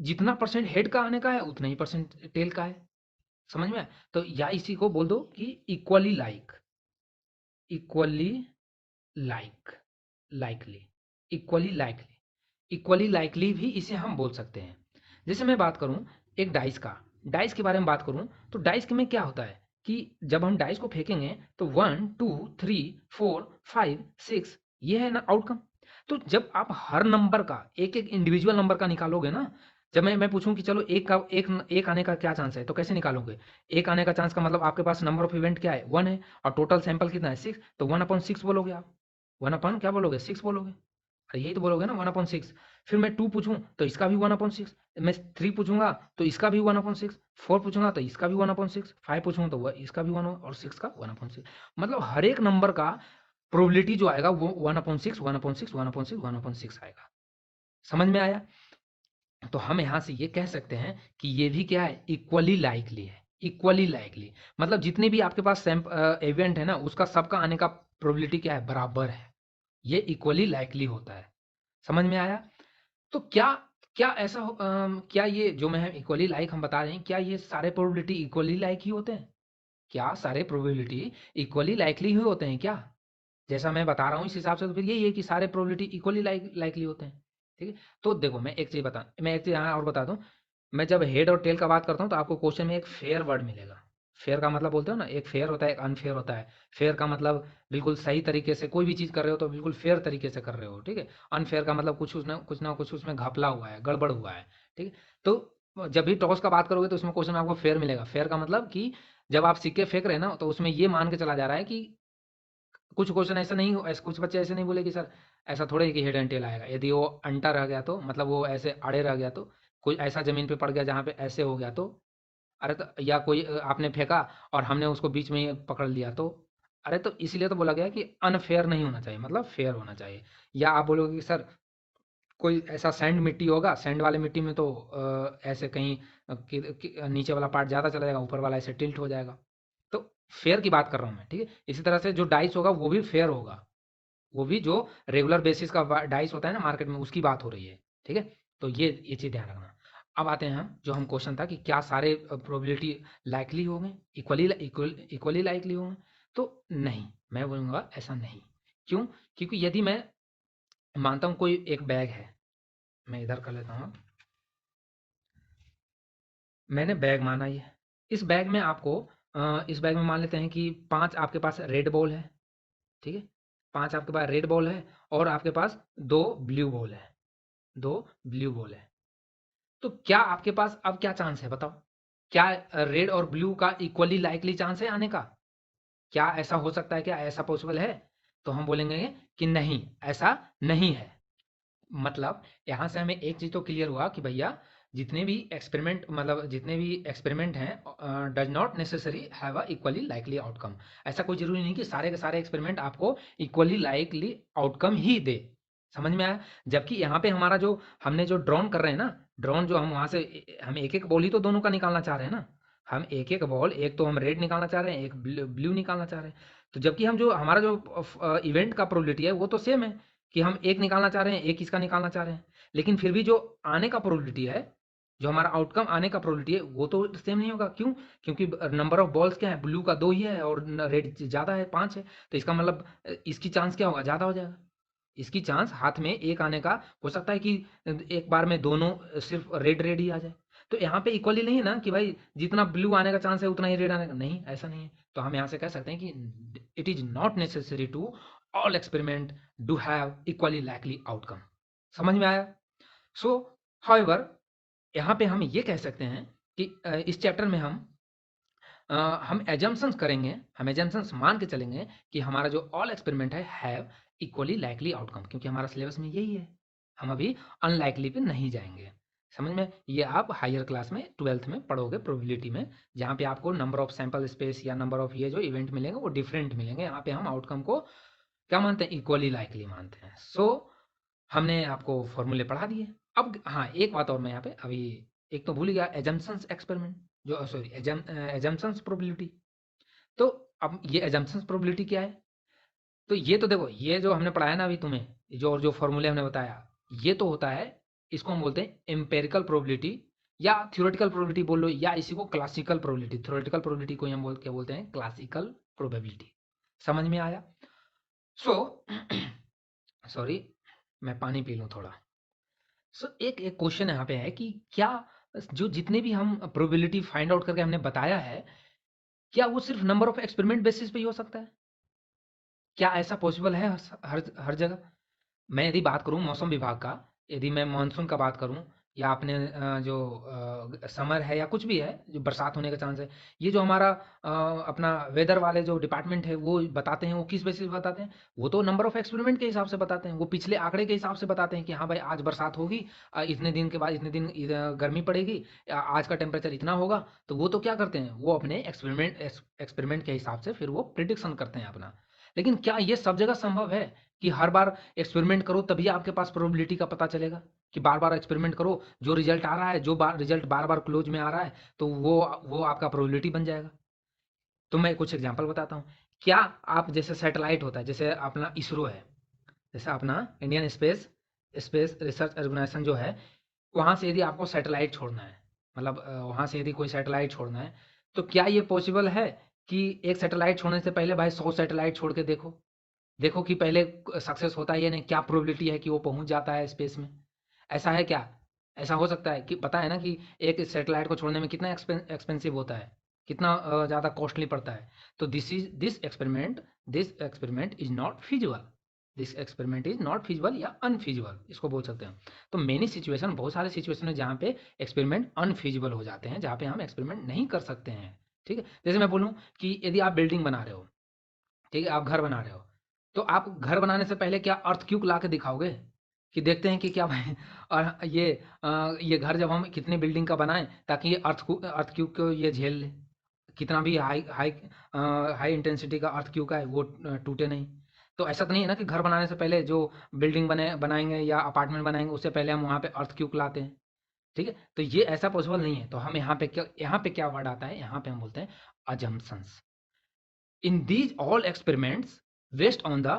जितना परसेंट हेड का आने का है उतना ही परसेंट टेल का है। समझ में? तो या इसी को बोल दो कि equally like, equally like, likely, equally likely, equally likely भी इसे हम बोल सकते हैं। जैसे मैं बात करूं एक डाइस का, डाइस के बारे में बात करूं तो डाइस के में क्या होता है कि जब हम डाइस को फेंकेंगे तो 1 2 3 4 5 6 ये है ना आउटकम। तो जब आप हर नंबर का एक एक इंडिविजुअल नंबर का निकालोगे ना, जब मैं पूछूं कि चलो एक आने का क्या चांस है तो कैसे निकालोगे? एक आने का चांस का मतलब आपके पास नंबर ऑफ इवेंट क्या है, 1 है, और टोटल सैंपल कितना है, 6, तो 1/6 बोलोगे आप। 1 क्या बोलोगे, 6 बोलोगे। अरे यही तो बोलोगे ना 1/6। फिर मैं 2 पूछूं तो इसका भी 1/6, मैं 3 पूछूंगा तो इसका भी 1/6, 4 पूछूंगा तो इसका भी 1/6, 5 पूछूंगा तो इसका भी 1 और 6 का 1/6। मतलब हर एक नंबर का प्रोबेबिलिटी जो आएगा वो 1/6 1/6 1/6 1/6 आएगा। समझ में आया? तो हम यहाँ से ये कह सकते हैं कि ये भी क्या है, इक्वली लाइकली है। इक्वली लाइकली मतलब जितने भी आपके पास इवेंट है ना उसका सबका आने का प्रोबेबिलिटी क्या है, बराबर है। ये इक्वली लाइकली होता है। समझ में आया? तो क्या क्या ऐसा क्या ये जो मैं इक्वली लाइक हम बता रहे हैं, क्या ये सारे प्रोबेबिलिटी इक्वली लाइक ही होते हैं? क्या सारे प्रोबेबिलिटी इक्वली लाइकली ही होते हैं क्या? जैसा मैं बता रहा हूँ इस हिसाब से तो फिर यही है कि सारे प्रोबेबिलिटी इक्वली लाइकली होते हैं। ठीक है? तो देखो मैं एक चीज़ यहाँ और बता दूँ। मैं जब हेड और टेल का बात करता हूँ तो आपको क्वेश्चन में एक फेयर वर्ड मिलेगा। फेयर का मतलब बोलते हो ना, एक फेयर होता है एक अनफेयर होता है। फेयर का मतलब बिल्कुल सही तरीके से कोई भी चीज़ कर रहे हो तो बिल्कुल फेयर तरीके से कर रहे हो, ठीक है। अनफेयर का मतलब कुछ ना कुछ उसमें घपला हुआ है, गड़बड़ हुआ है, ठीक है। तो जब भी टॉस का बात करोगे तो उसमें क्वेश्चन में आपको फेयर मिलेगा। फेयर का मतलब कि जब आप सिक्के फेंक रहे हैं ना तो उसमें ये मान के चला जा रहा है कि कुछ क्वेश्चन ऐसा नहीं हो, कुछ बच्चे ऐसे नहीं बोले कि सर ऐसा थोड़े ही कि हेड एंड टेल आएगा। यदि वो अंटा रह गया तो मतलब वो ऐसे अड़े रह गया तो, कोई ऐसा जमीन पे पड़ गया जहाँ पे ऐसे हो गया तो, अरे तो या कोई आपने फेंका और हमने उसको बीच में ही पकड़ लिया तो, अरे तो इसलिए तो बोला गया कि अनफेयर नहीं होना चाहिए, मतलब फेयर होना चाहिए। या आप बोलोगे कि सर कोई ऐसा सैंड मिट्टी होगा, सैंड वाले मिट्टी में तो ऐसे कहीं नीचे वाला पार्ट ज़्यादा चला जाएगा, ऊपर वाला ऐसे टिल्ट हो जाएगा। तो फेयर की बात कर रहा हूँ मैं, ठीक है। इसी तरह से जो डाइस होगा वो भी फेयर होगा, वो भी जो रेगुलर बेसिस का डाइस होता है ना मार्केट में उसकी बात हो रही है, ठीक है। तो ये चीज़ ध्यान रखना। अब आते हैं हम जो हम क्वेश्चन था कि क्या सारे प्रोबेबिलिटी लाइकली होंगे, इक्वली लाइकली होंगे? तो नहीं, मैं बोलूँगा ऐसा नहीं। क्यों? क्योंकि यदि मैं मानता हूँ कोई एक बैग है, मैं इधर कर लेता हूँ, मैंने बैग माना ये, इस बैग में आपको इस बैग में मान लेते हैं कि 5 आपके पास रेड बॉल है, ठीक है। 5 आपके पास रेड बॉल है और आपके पास 2 ब्लू बॉल है, 2 ब्लू बॉल है। तो क्या आपके पास अब क्या चांस है बताओ? क्या रेड और ब्लू का इक्वली लाइकली चांस है आने का? क्या ऐसा हो सकता है? क्या ऐसा पॉसिबल है? तो हम बोलेंगे कि नहीं, ऐसा नहीं है। मतलब यहाँ से हमें एक चीज़ तो क्लियर हुआ कि भैया जितने भी एक्सपेरिमेंट हैं does not necessary have a equally likely outcome. ऐसा कोई ज़रूरी नहीं कि सारे के सारे एक्सपेरिमेंट आपको इक्वली लाइकली आउटकम ही दे। समझ में आया? जबकि यहाँ पे हमारा जो हमने जो ड्रॉन कर रहे हैं ना, ड्रॉन जो हम वहाँ से हम एक-एक बॉल ही तो दोनों का निकालना चाह रहे हैं ना। हम एक-एक बॉल, एक तो हम रेड निकालना चाह रहे हैं, एक ब्लू निकालना चाह रहे हैं। तो जबकि हम जो हमारा जो इवेंट का प्रोबेबिलिटी है वो तो सेम है कि हम एक निकालना चाह रहे हैं, एक इसका निकालना चाह रहे हैं। लेकिन फिर भी जो आने का प्रोबेबिलिटी है, जो हमारा आउटकम आने का प्रोबेबिलिटी है, वो तो सेम नहीं होगा। क्यों? क्योंकि नंबर ऑफ बॉल्स क्या है, ब्लू का 2 ही है और रेड ज़्यादा है, 5 है। तो इसका मतलब इसकी चांस क्या होगा, ज़्यादा हो जाएगा। इसकी चांस हाथ में एक आने का हो सकता है कि एक बार में दोनों सिर्फ रेड रेड ही आ जाए। तो यहाँ पे इक्वली नहीं है ना कि भाई जितना ब्लू आने का चांस है उतना ही रेड आने का, नहीं, ऐसा नहीं है। तो हम यहाँ से कह सकते हैं कि it is not necessary to all experiment do have equally likely outcome. समझ में आया? सो हाउएवर यहाँ पे हम ये कह सकते हैं कि इस चैप्टर में हम एजम्पशंस करेंगे, हम एजम्पशंस मान के चलेंगे कि हमारा जो ऑल एक्सपेरिमेंट है हैव इक्वली लाइकली आउटकम, क्योंकि हमारा सिलेबस में यही है। हम अभी अनलाइकली पे नहीं जाएंगे। समझ में? ये आप हायर क्लास में 12th में पढ़ोगे प्रोबेबिलिटी में, जहाँ पे आपको नंबर ऑफ सैंपल स्पेस या नंबर ऑफ ये जो इवेंट मिलेंगे वो डिफरेंट मिलेंगे। यहाँ पे हम आउटकम को क्या मानते हैं? इक्वली लाइकली मानते हैं। सो हमने आपको फॉर्मूले पढ़ा दिए। अब हाँ, एक बात और मैं यहाँ पे अभी एक तो भूल गया, एजम्पशंस एक्सपेरिमेंट जो सॉरी एजम्पशंस प्रोबेबिलिटी। तो अब ये एजम्पशंस प्रोबेबिलिटी क्या है? तो ये तो देखो, ये जो हमने पढ़ाया ना अभी तुम्हें, जो फॉर्मूले हमने बताया, ये तो होता है, इसको हम बोलते हैं एम्पेरिकल प्रोबेबिलिटी या थ्योरेटिकल प्रोबेबिलिटी बोल लो, या इसी को क्लासिकल प्रोबेबिलिटी, थ्योरेटिकल प्रोबेबिलिटी को हम क्या बोलते हैं? Classical probability. समझ में आया? सो सॉरी, मैं पानी पी लूँ थोड़ा। सो एक क्वेश्चन यहाँ पे है कि क्या जो जितने भी हम प्रोबेबिलिटी फाइंड आउट करके हमने बताया है, क्या वो सिर्फ नंबर ऑफ एक्सपेरिमेंट बेसिस पे ही हो सकता है? क्या ऐसा पॉसिबल है हर हर जगह? मैं यदि बात करूँ मौसम विभाग का, यदि मैं मानसून का बात करूँ, या अपने जो समर है या कुछ भी है जो बरसात होने का चांस है, ये जो हमारा अपना वेदर वाले जो डिपार्टमेंट है वो बताते हैं, वो किस बेसिस पे बताते हैं? वो तो नंबर ऑफ एक्सपेरिमेंट के हिसाब से बताते हैं, वो पिछले आंकड़े के हिसाब से बताते हैं कि हाँ भाई आज बरसात होगी, इतने दिन के बाद इतने दिन गर्मी पड़ेगी, आज का टेम्परेचर इतना होगा। तो वो तो क्या करते हैं? वो अपने एक्सपेरिमेंट के हिसाब से फिर वो प्रिडिक्शन करते हैं अपना। लेकिन क्या ये सब जगह संभव है कि हर बार एक्सपेरिमेंट करो तभी आपके पास प्रोबेबिलिटी का पता चलेगा? कि बार-बार एक्सपेरिमेंट करो, जो रिजल्ट आ रहा है, जो रिजल्ट बार-बार क्लोज में आ रहा है, तो वो आपका प्रोबेबिलिटी बन जाएगा। तो मैं कुछ एग्जांपल बताता हूँ। क्या आप जैसे सैटेलाइट होता है, जैसे अपना इसरो है, जैसे अपना Indian space space research organisation जो है, वहाँ से यदि आपको सैटेलाइट छोड़ना है, मतलब वहाँ से यदि कोई सैटेलाइट छोड़ना है, तो क्या ये पॉसिबल है कि एक सैटेलाइट छोड़ने से पहले भाई 100 सैटेलाइट छोड़ के देखो? देखो कि पहले सक्सेस होता है या नहीं, क्या प्रोबेबिलिटी है कि वो पहुंच जाता है स्पेस में? ऐसा है क्या? ऐसा हो सकता है कि पता है ना कि एक सैटेलाइट को छोड़ने में कितना एक्सपेंसिव होता है, कितना ज़्यादा कॉस्टली पड़ता है। तो this experiment is not feasible, this experiment is not feasible या अनफिजिबल इसको बोल सकते हैं। तो मेनी सिचुएशन, बहुत सारे सिचुएशन है जहाँ पे एक्सपेरिमेंट अनफिजिबल हो जाते हैं, जहाँ पे हम एक्सपेरिमेंट नहीं कर सकते हैं। ठीक है, जैसे मैं बोलूँ कि यदि आप बिल्डिंग बना रहे हो, ठीक है, आप घर बना रहे हो, तो आप घर बनाने से पहले क्या अर्थ क्यूब ला के दिखाओगे कि देखते हैं कि क्या भाई और ये घर जब हम कितने बिल्डिंग का बनाएं ताकि ये अर्थ क्यूब को ये झेल ले, कितना भी हाई हाई हाई इंटेंसिटी का अर्थ क्यूब का है वो टूटे नहीं। तो ऐसा तो नहीं है ना कि घर बनाने से पहले जो बिल्डिंग बनाएंगे या अपार्टमेंट बनाएंगे उससे पहले हम वहाँ पे अर्थ क्यूब लाते हैं। ठीक है, तो ये ऐसा पॉसिबल नहीं है। तो हम यहाँ पे क्या वर्ड आता है? यहाँ पे हम बोलते हैं assumptions. In these all experiments based on the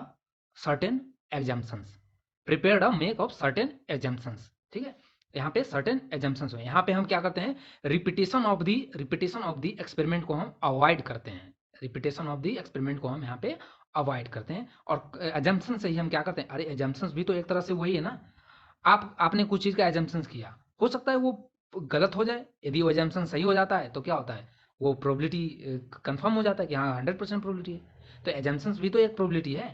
certain assumptions, prepared a make of certain assumptions। ठीक है, यहाँ पे certain assumptions है। यहाँ पे हम क्या करते हैं? रिपीटेशन ऑफ द एक्सपेरिमेंट को हम अवॉइड करते हैं, रिपीटेशन ऑफ द एक्सपेरिमेंट को हम यहाँ पे अवॉइड करते हैं। और एजम्पशन से ही हम क्या करते हैं? अरे एजम्पशंस भी तो एक तरह से वही है ना। आपने कुछ चीज़ का एजम्पशंस किया, हो सकता है वो गलत हो जाए। यदि वो एजम्पशन सही हो जाता है तो क्या होता है? वो प्रोबेबिलिटी कंफर्म हो जाता है कि हाँ 100% प्रोबेबिलिटी है। तो एजम्पशंस भी तो एक प्रोबेबिलिटी है।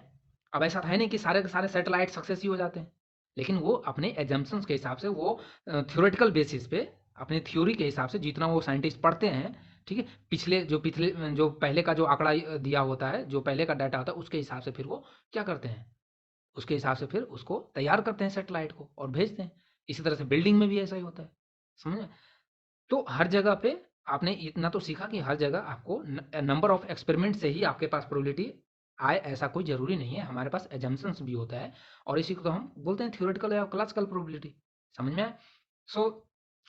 अब ऐसा है नहीं कि सारे के सारे सैटेलाइट सक्सेस ही हो जाते हैं, लेकिन वो अपने एजम्पशंस के हिसाब से, वो थ्योरेटिकल बेसिस पे, अपने थ्योरी के हिसाब से जितना वो साइंटिस्ट पढ़ते हैं, ठीक है, पिछले जो पहले का जो आंकड़ा दिया होता है, जो पहले का डाटा होता है, उसके हिसाब से फिर वो क्या करते हैं? उसके हिसाब से फिर उसको तैयार करते हैं सैटेलाइट को और भेजते हैं। इसी तरह से बिल्डिंग में भी ऐसा ही होता है। समझे? तो हर जगह पे आपने इतना तो सीखा कि हर जगह आपको नंबर ऑफ एक्सपेरिमेंट से ही आपके पास प्रोबेबिलिटी आए ऐसा कोई ज़रूरी नहीं है। हमारे पास एजम्पशंस भी होता है और इसी को तो हम बोलते हैं थ्योरेटिकल या क्लासिकल प्रोबेबिलिटी। समझ में आया? सो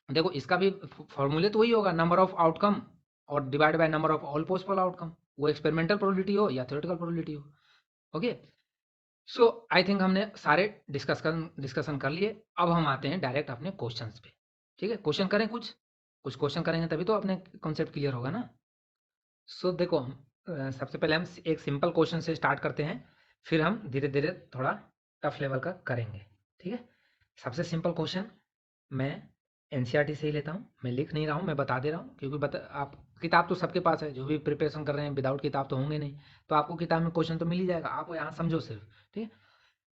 देखो, इसका भी फॉर्मूले तो वही होगा, नंबर ऑफ आउटकम और divide by number of all possible outcome, वो एक्सपेरिमेंटल प्रोबेबिलिटी हो या थ्योरेटिकल प्रोबेबिलिटी हो। ओके, सो आई थिंक हमने सारे डिस्कशन कर लिए। अब हम आते हैं डायरेक्ट अपने क्वेश्चंस पे। ठीक है, क्वेश्चन करें, कुछ कुछ क्वेश्चन करेंगे तभी तो अपने कॉन्सेप्ट क्लियर होगा ना। सो देखो, हम सबसे पहले हम एक सिंपल क्वेश्चन से स्टार्ट करते हैं, फिर हम धीरे धीरे थोड़ा टफ लेवल का करेंगे। ठीक है, सबसे सिंपल क्वेश्चन मैं एनसीईआरटी से ही लेता हूँ, मैं लिख नहीं रहा हूँ, मैं बता दे रहा हूँ, क्योंकि आप किताब तो सबके पास है, जो भी प्रिपरेशन कर रहे हैं विदाउट किताब तो होंगे नहीं, तो आपको किताब में क्वेश्चन तो मिल ही जाएगा, आप यहाँ समझो सिर्फ। ठीक है,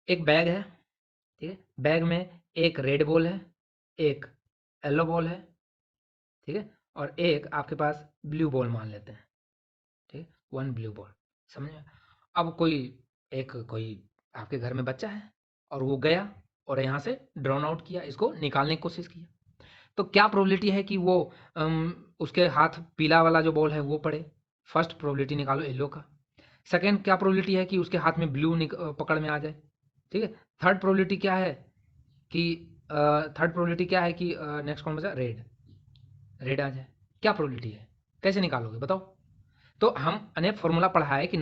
एक बैग है, ठीक है, बैग में एक रेड बॉल है, एक येलो बॉल है, ठीक है, और एक आपके पास ब्लू बॉल मान लेते हैं, ठीक है, वन ब्लू बॉल, समझ में। अब कोई आपके घर में बच्चा है और वो गया और यहाँ से ड्रॉन आउट किया, इसको निकालने की कोशिश किया, तो क्या प्रोबेबिलिटी है कि वो उसके हाथ पीला वाला जो बॉल है वो पड़े। फर्स्ट प्रोबेबिलिटी निकालो येलो का। सेकंड क्या प्रोबेबिलिटी है कि उसके हाथ में ब्लू पकड़ में आ जाए। ठीक है, थर्ड प्रोबेबिलिटी क्या है कि नेक्स्ट कौन बचा, रेड, रेड आ जाए। क्या प्रोबेबिलिटी है, कैसे निकालोगे बताओ। तो हमने फॉर्मूला पढ़ा है कि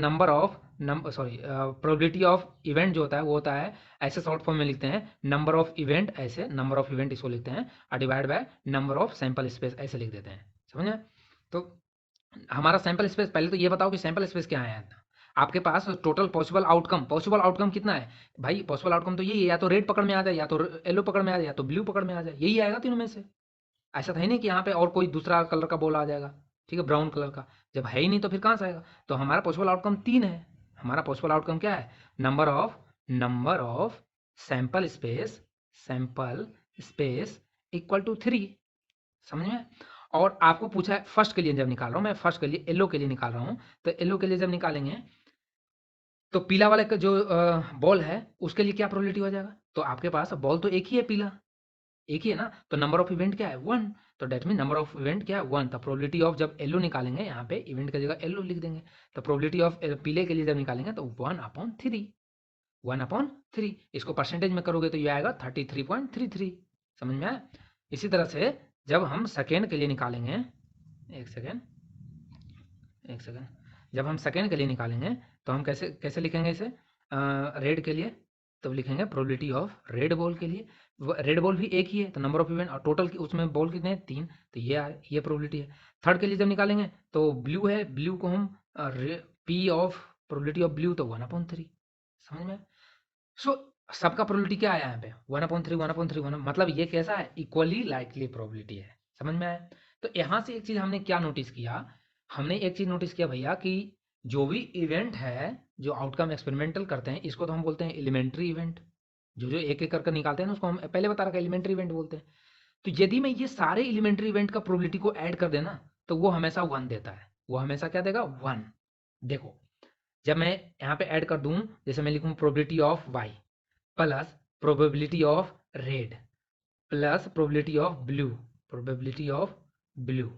प्रोबेबिलिटी ऑफ इवेंट जो होता है वो होता है, ऐसे शॉर्ट फॉर्म में लिखते हैं, नंबर ऑफ इवेंट, ऐसे नंबर ऑफ इवेंट इसको लिखते हैं, और divide by number of sample space ऐसे लिख देते हैं, समझ में। तो हमारा सैंपल स्पेस, पहले तो ये बताओ कि सैंपल स्पेस क्या है आपके पास। टोटल पॉसिबल आउटकम कितना है भाई, पॉसिबल आउटकम तो यही है, या तो रेड पकड़ में आ जाए, या तो येलो पकड़ में आ जाए, या तो ब्लू पकड़ में आ जाए, यही आएगा तीनों में से। ऐसा था ही नहीं कि यहाँ पे और कोई दूसरा कलर का बॉल आ जाएगा, ठीक है, ब्राउन कलर का, जब है ही नहीं तो फिर कहाँ से आएगा। तो हमारा पॉसिबल आउटकम 3 है। हमारा पॉसिबल आउटकम क्या है, number of sample space equal to 3, समझ में। और आपको पूछा है फर्स्ट के लिए, जब निकाल रहा हूँ मैं, फर्स्ट के लिए येलो के लिए निकाल रहा हूँ, तो येलो के लिए जब निकालेंगे तो पीला वाला का जो बॉल है उसके लिए क्या प्रोबेबिलिटी हो जाएगा। तो आपके पास बॉल तो एक ही है, पीला एक ही है ना, तो नंबर ऑफ इवेंट क्या है, 1। तो that mean number of event क्या है, 1। तो प्रोबेबिलिटी ऑफ, जब येलो निकालेंगे यहाँ पे इवेंट की जगह येलो लिख देंगे, तो प्रोबेबिलिटी ऑफ पीले के लिए जब निकालेंगे तो 1/3, 1/3। इसको परसेंटेज में करोगे तो ये आएगा 33.33, समझ में आया। इसी तरह से जब हम सेकेंड के लिए निकालेंगे, एक सेकेंड, जब हम सेकेंड के लिए निकालेंगे तो हम कैसे कैसे लिखेंगे इसे, रेड के लिए तो लिखेंगे प्रोबेबिलिटी ऑफ रेड बॉल के लिए, रेड बॉल भी एक ही है, तो नंबर ऑफ इवेंट और टोटल उसमें बॉल कितने हैं, 3, तो ये प्रोबेबिलिटी है। थर्ड के लिए जब निकालेंगे तो ब्लू है, ब्लू को हम P of probability of blue तो 1/3, समझ में। सो सबका प्रोबेबिलिटी क्या आया यहाँ पे, 1/3, 1/3, 1, मतलब ये कैसा है, इक्वली लाइकली प्रोबेबिलिटी है, समझ में आया। तो यहाँ से एक चीज़ हमने क्या नोटिस किया, हमने एक चीज़ नोटिस किया भैया कि जो भी इवेंट है, जो आउटकम एक्सपेरिमेंटल करते हैं, इसको तो हम बोलते हैं एलिमेंट्री इवेंट। जो जो एक एक करके निकालते हैं ना, उसको हम पहले बता रखा है एलिमेंट्री इवेंट बोलते हैं। तो यदि मैं ये सारे एलिमेंट्री इवेंट का प्रोबेबिलिटी को ऐड कर देना, तो वो हमेशा 1 देता है, वो हमेशा क्या देगा, 1। देखो, जब मैं यहाँ पे ऐड कर दूं, जैसे मैं लिखूं probability of Y plus probability of red plus probability of blue,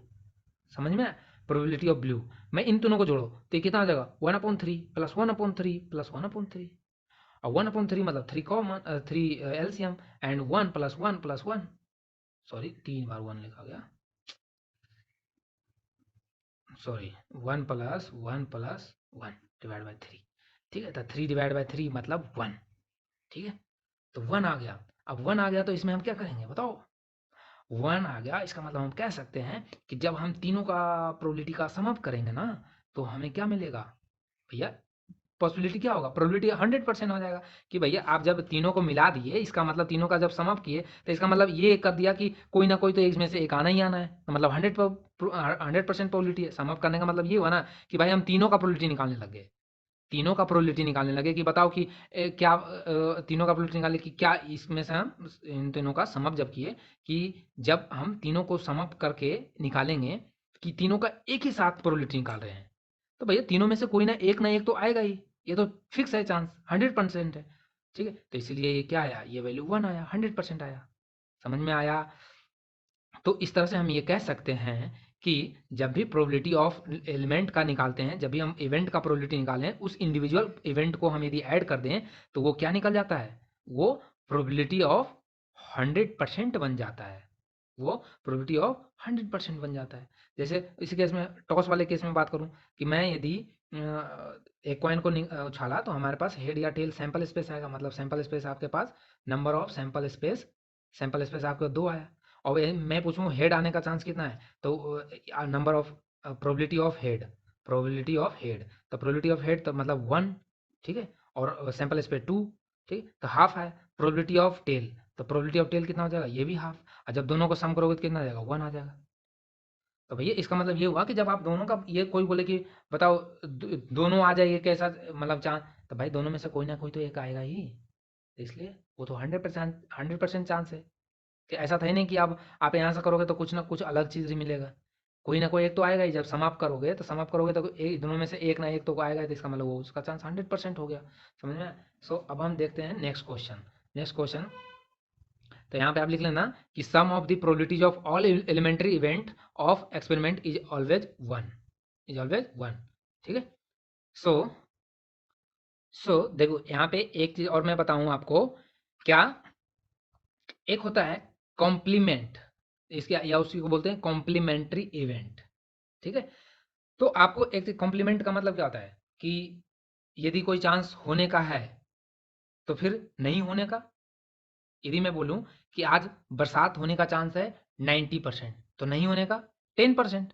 समझ में, प्रोबेबिलिटी ऑफ ब्लू, मैं इन दोनों को जोड़ो तो ये कितना आ जाएगा, 1/3 प्लस 1/3 प्लस 1/3, और 1/3 मतलब 3 common, 3 LCM, and 1 plus 1 plus 1, sorry 3 बार 1 लिखा गया, सॉरी 1 प्लस 1 डिवाइड बाई 3, ठीक है, तो 3 डिवाइड बाई 3 मतलब 1, ठीक है, तो 1 आ गया। अब 1 आ गया तो इसमें हम क्या करेंगे बताओ, 1 आ गया, इसका मतलब हम कह सकते हैं कि जब हम तीनों का प्रोबेबिलिटी का सम अप करेंगे ना, तो हमें क्या मिलेगा भैया, पॉसिबिलिटी क्या होगा, प्रोबेबिलिटी 100% हो जाएगा। कि भैया आप जब तीनों को मिला दिए, इसका मतलब तीनों का जब सम अप किए, तो इसका मतलब ये कर दिया कि कोई ना कोई तो इसमें से एक आना ही आना है, तो मतलब 100% प्रोबेबिलिटी है। सम अप करने का मतलब ये हुआ ना कि भाई हम तीनों का प्रोबेबिलिटी निकालने लग गए, तीनों का प्रोबेबिलिटी निकालने लगे कि बताओ कि क्या तीनों का प्रोबेबिलिटी निकाले कि क्या इसमें से हम इन तीनों का सम अप जब किए, कि जब हम तीनों को सम अप करके निकालेंगे कि तीनों का एक ही साथ प्रोबेबिलिटी निकाल रहे हैं, तो भैया तीनों में से कोई ना एक तो आएगा ही, ये तो फिक्स है, चांस 100% है, ठीक है। तो इसीलिए ये क्या आया, ये वैल्यू 1 आया, 100% आया, समझ में आया। तो इस तरह से हम ये कह सकते हैं कि जब भी प्रोबेबिलिटी ऑफ एलिमेंट का निकालते हैं, जब भी हम इवेंट का प्रोबेबिलिटी निकालें, उस इंडिविजुअल इवेंट को हम यदि ऐड कर दें तो वो क्या निकल जाता है, वो प्रोबेबिलिटी ऑफ 100% बन जाता है, वो प्रोबेबिलिटी ऑफ 100% बन जाता है। जैसे इस केस में, टॉस वाले केस में बात करूं कि मैं यदि एक कॉइन को उछाला तो हमारे पास हेड या टेल सैंपल स्पेस आएगा, मतलब सैंपल स्पेस आपके पास, नंबर ऑफ सैंपल स्पेस आपका 2 आया, और मैं पूछूं हेड आने का चांस कितना है, तो number of probability of head तो प्रोबेबिलिटी ऑफ हेड तो मतलब 1, ठीक है, और सैंपल स्पेस 2, ठीक, तो हाफ है। प्रोबेबिलिटी ऑफ टेल तो प्रोबेबिलिटी ऑफ टेल कितना हो जाएगा, ये भी हाफ। और जब दोनों को सम करोगे तो कितना आ जाएगा, 1 आ जाएगा। तो भैया इसका मतलब ये हुआ कि जब आप दोनों का, ये कोई बोले कि बताओ दोनों आ जाए, ये कैसा मतलब चांस, तो भाई दोनों में से कोई ना कोई तो एक आएगा ही। तो इसलिए वो तो 100% चांस है कि ऐसा था ही नहीं कि आप यहाँ से करोगे तो कुछ ना कुछ अलग चीज़ ही मिलेगा। कोई ना कोई एक तो आएगा ही। जब समाप्त करोगे तो दोनों में से एक ना एक तो आएगा, तो इसका मतलब वो उसका चांस 100% हो गया। समझ में? सो अब हम देखते हैं नेक्स्ट क्वेश्चन। नेक्स्ट क्वेश्चन, तो यहाँ पे आप लिख लेना कि sum of the probabilities of all elementary event of experiment is always 1, is always 1। ठीक है। सो देखो यहाँ पे एक चीज और मैं बताऊं आपको, क्या एक होता है कॉम्प्लीमेंट, इसके या उसी को बोलते हैं कॉम्प्लीमेंट्री इवेंट। ठीक है। तो आपको एक कॉम्प्लीमेंट का मतलब क्या होता है कि यदि कोई चांस होने का है तो फिर नहीं होने का। यदि मैं बोलूं कि आज बरसात होने का चांस है 90%, तो नहीं होने का 10%।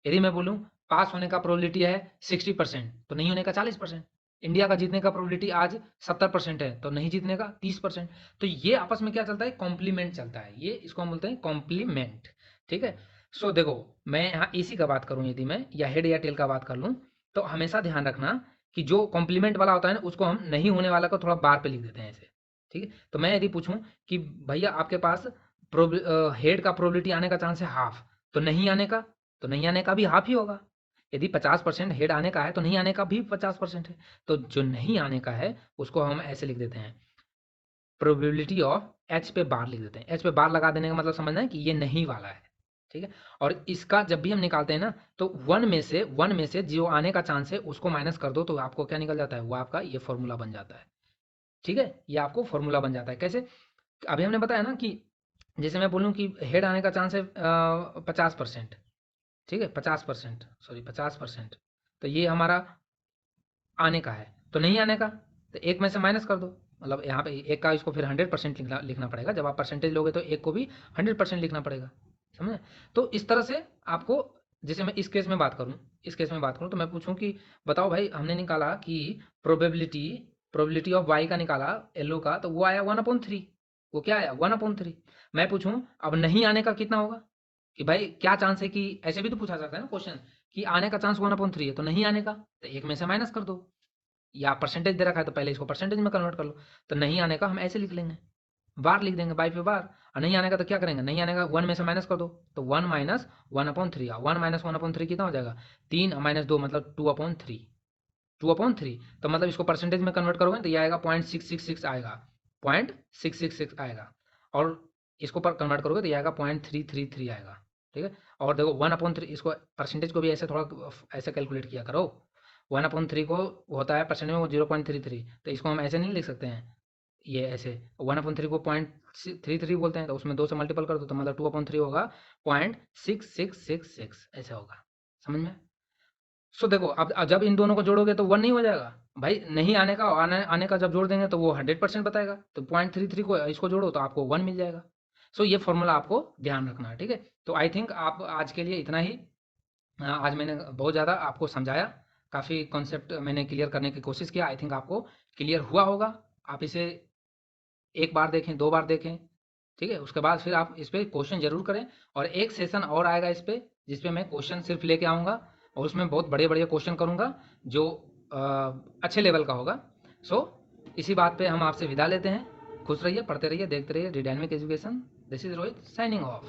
यदि मैं बोलूं पास होने का प्रोबेबिलिटी है 60%, तो नहीं होने का 40%। इंडिया का जीतने का प्रोबेबिलिटी आज 70% है, तो नहीं जीतने का 30%। तो ये आपस में क्या चलता है, कॉम्प्लीमेंट चलता है। ये इसको हम बोलते हैं कॉम्प्लीमेंट। ठीक है। सो देखो, मैं यहाँ इसी का बात करूँ, यदि मैं या हेड या टेल का बात कर लूँ, तो हमेशा ध्यान रखना कि जो कॉम्प्लीमेंट वाला होता है ना, उसको हम नहीं होने वाला को थोड़ा बार पे लिख देते हैं ऐसे। ठीक है। तो मैं यदि पूछूं कि भैया आपके पास हेड का प्रोबेबिलिटी आने का चांस है हाफ, तो नहीं आने का, तो नहीं आने का भी हाफ ही होगा। यदि 50% हेड आने का है तो नहीं आने का भी 50% है। तो जो नहीं आने का है उसको हम ऐसे लिख देते हैं, प्रोबेबिलिटी ऑफ एच पे बार लिख देते हैं। एच पे बार लगा देने का मतलब समझना है कि ये नहीं वाला है। ठीक है। और इसका जब भी हम निकालते हैं ना, तो वन में से जो आने का चांस है उसको माइनस कर दो, तो आपको क्या निकल जाता है, वो आपका ये फॉर्मूला बन जाता है। ठीक है। ये आपको फॉर्मूला बन जाता है। कैसे? अभी हमने बताया ना कि जैसे मैं बोलूँ कि हेड आने का चांस है 50%। ठीक है, 50%, सॉरी 50%। तो ये हमारा आने का है, तो नहीं आने का, तो एक में से माइनस कर दो। मतलब यहाँ पे एक का इसको फिर 100% लिखना पड़ेगा। जब आप परसेंटेज लोगे तो एक को भी 100% लिखना पड़ेगा। समझे? तो इस तरह से आपको, जैसे मैं इस केस में बात करूँ, तो मैं पूछूं कि बताओ भाई, हमने निकाला कि प्रोबेबिलिटी प्रोबेबिलिटी ऑफ वाई का निकाला, एलो का, तो वो आया 1/3। वो क्या आया, 1/3। मैं पूछूं अब नहीं आने का कितना होगा, कि भाई क्या चांस है कि, ऐसे भी तो पूछा जाता है ना क्वेश्चन, कि आने का चांस 1/3 है तो नहीं आने का, तो एक में से माइनस कर दो। या परसेंटेज दे रखा है तो पहले इसको परसेंटेज में कन्वर्ट कर लो। तो नहीं आने का हम ऐसे लिख लेंगे, बार लिख देंगे, बाई पे बार। और नहीं आने का तो क्या करेंगे, नहीं आने का 1 में से माइनस कर दो, तो 1 माइनस 1/3। 1 माइनस 1/3 कितना हो जाएगा, 3 माइनस 2 मतलब 2/3। 2/3, तो मतलब इसको परसेंटेज में कन्वर्ट करोगे तो ये आएगा 0.666 आएगा, 0.666 आएगा। और इसको पर कन्वर्ट करोगे तो ये आएगा 0.333 आएगा। ठीक है। और देखो 1/3, इसको परसेंटेज को भी ऐसे थोड़ा ऐसे कैलकुलेट किया करो। 1/3 को होता है परसेंटेज में वो 0.33, तो इसको हम ऐसे नहीं लिख सकते हैं, ये ऐसे 1/3 को 0.33 बोलते हैं, तो उसमें 2 से मल्टीपल कर दो, तो मतलब 2/3 होगा 0.6666, ऐसे होगा। समझ में? सो देखो, अब जब इन दोनों को जोड़ोगे तो 1 नहीं हो जाएगा भाई, नहीं आने का, आने का जब जोड़ देंगे तो वो 100% बताएगा। तो 0.33 को इसको जोड़ो तो आपको 1 मिल जाएगा। सो ये फॉर्मूला आपको ध्यान रखना है। ठीक है। तो आई थिंक आप आज के लिए इतना ही। आज मैंने बहुत ज़्यादा आपको समझाया, काफ़ी कॉन्सेप्ट मैंने क्लियर करने की कोशिश किया। आई थिंक आपको क्लियर हुआ होगा। आप इसे एक बार देखें, 2 बार देखें। ठीक है। उसके बाद फिर आप इस पे क्वेश्चन ज़रूर करें। और एक सेशन और आएगा इस पे, जिस पे मैं क्वेश्चन सिर्फ लेके आऊँगा, और उसमें बहुत बड़े-बड़े क्वेश्चन करूँगा जो अच्छे लेवल का होगा। सो इसी बात पे हम आपसे विदा लेते हैं। खुश रहिए, पढ़ते रहिए, देखते रहिए D dynamic education. This is Rohit signing off.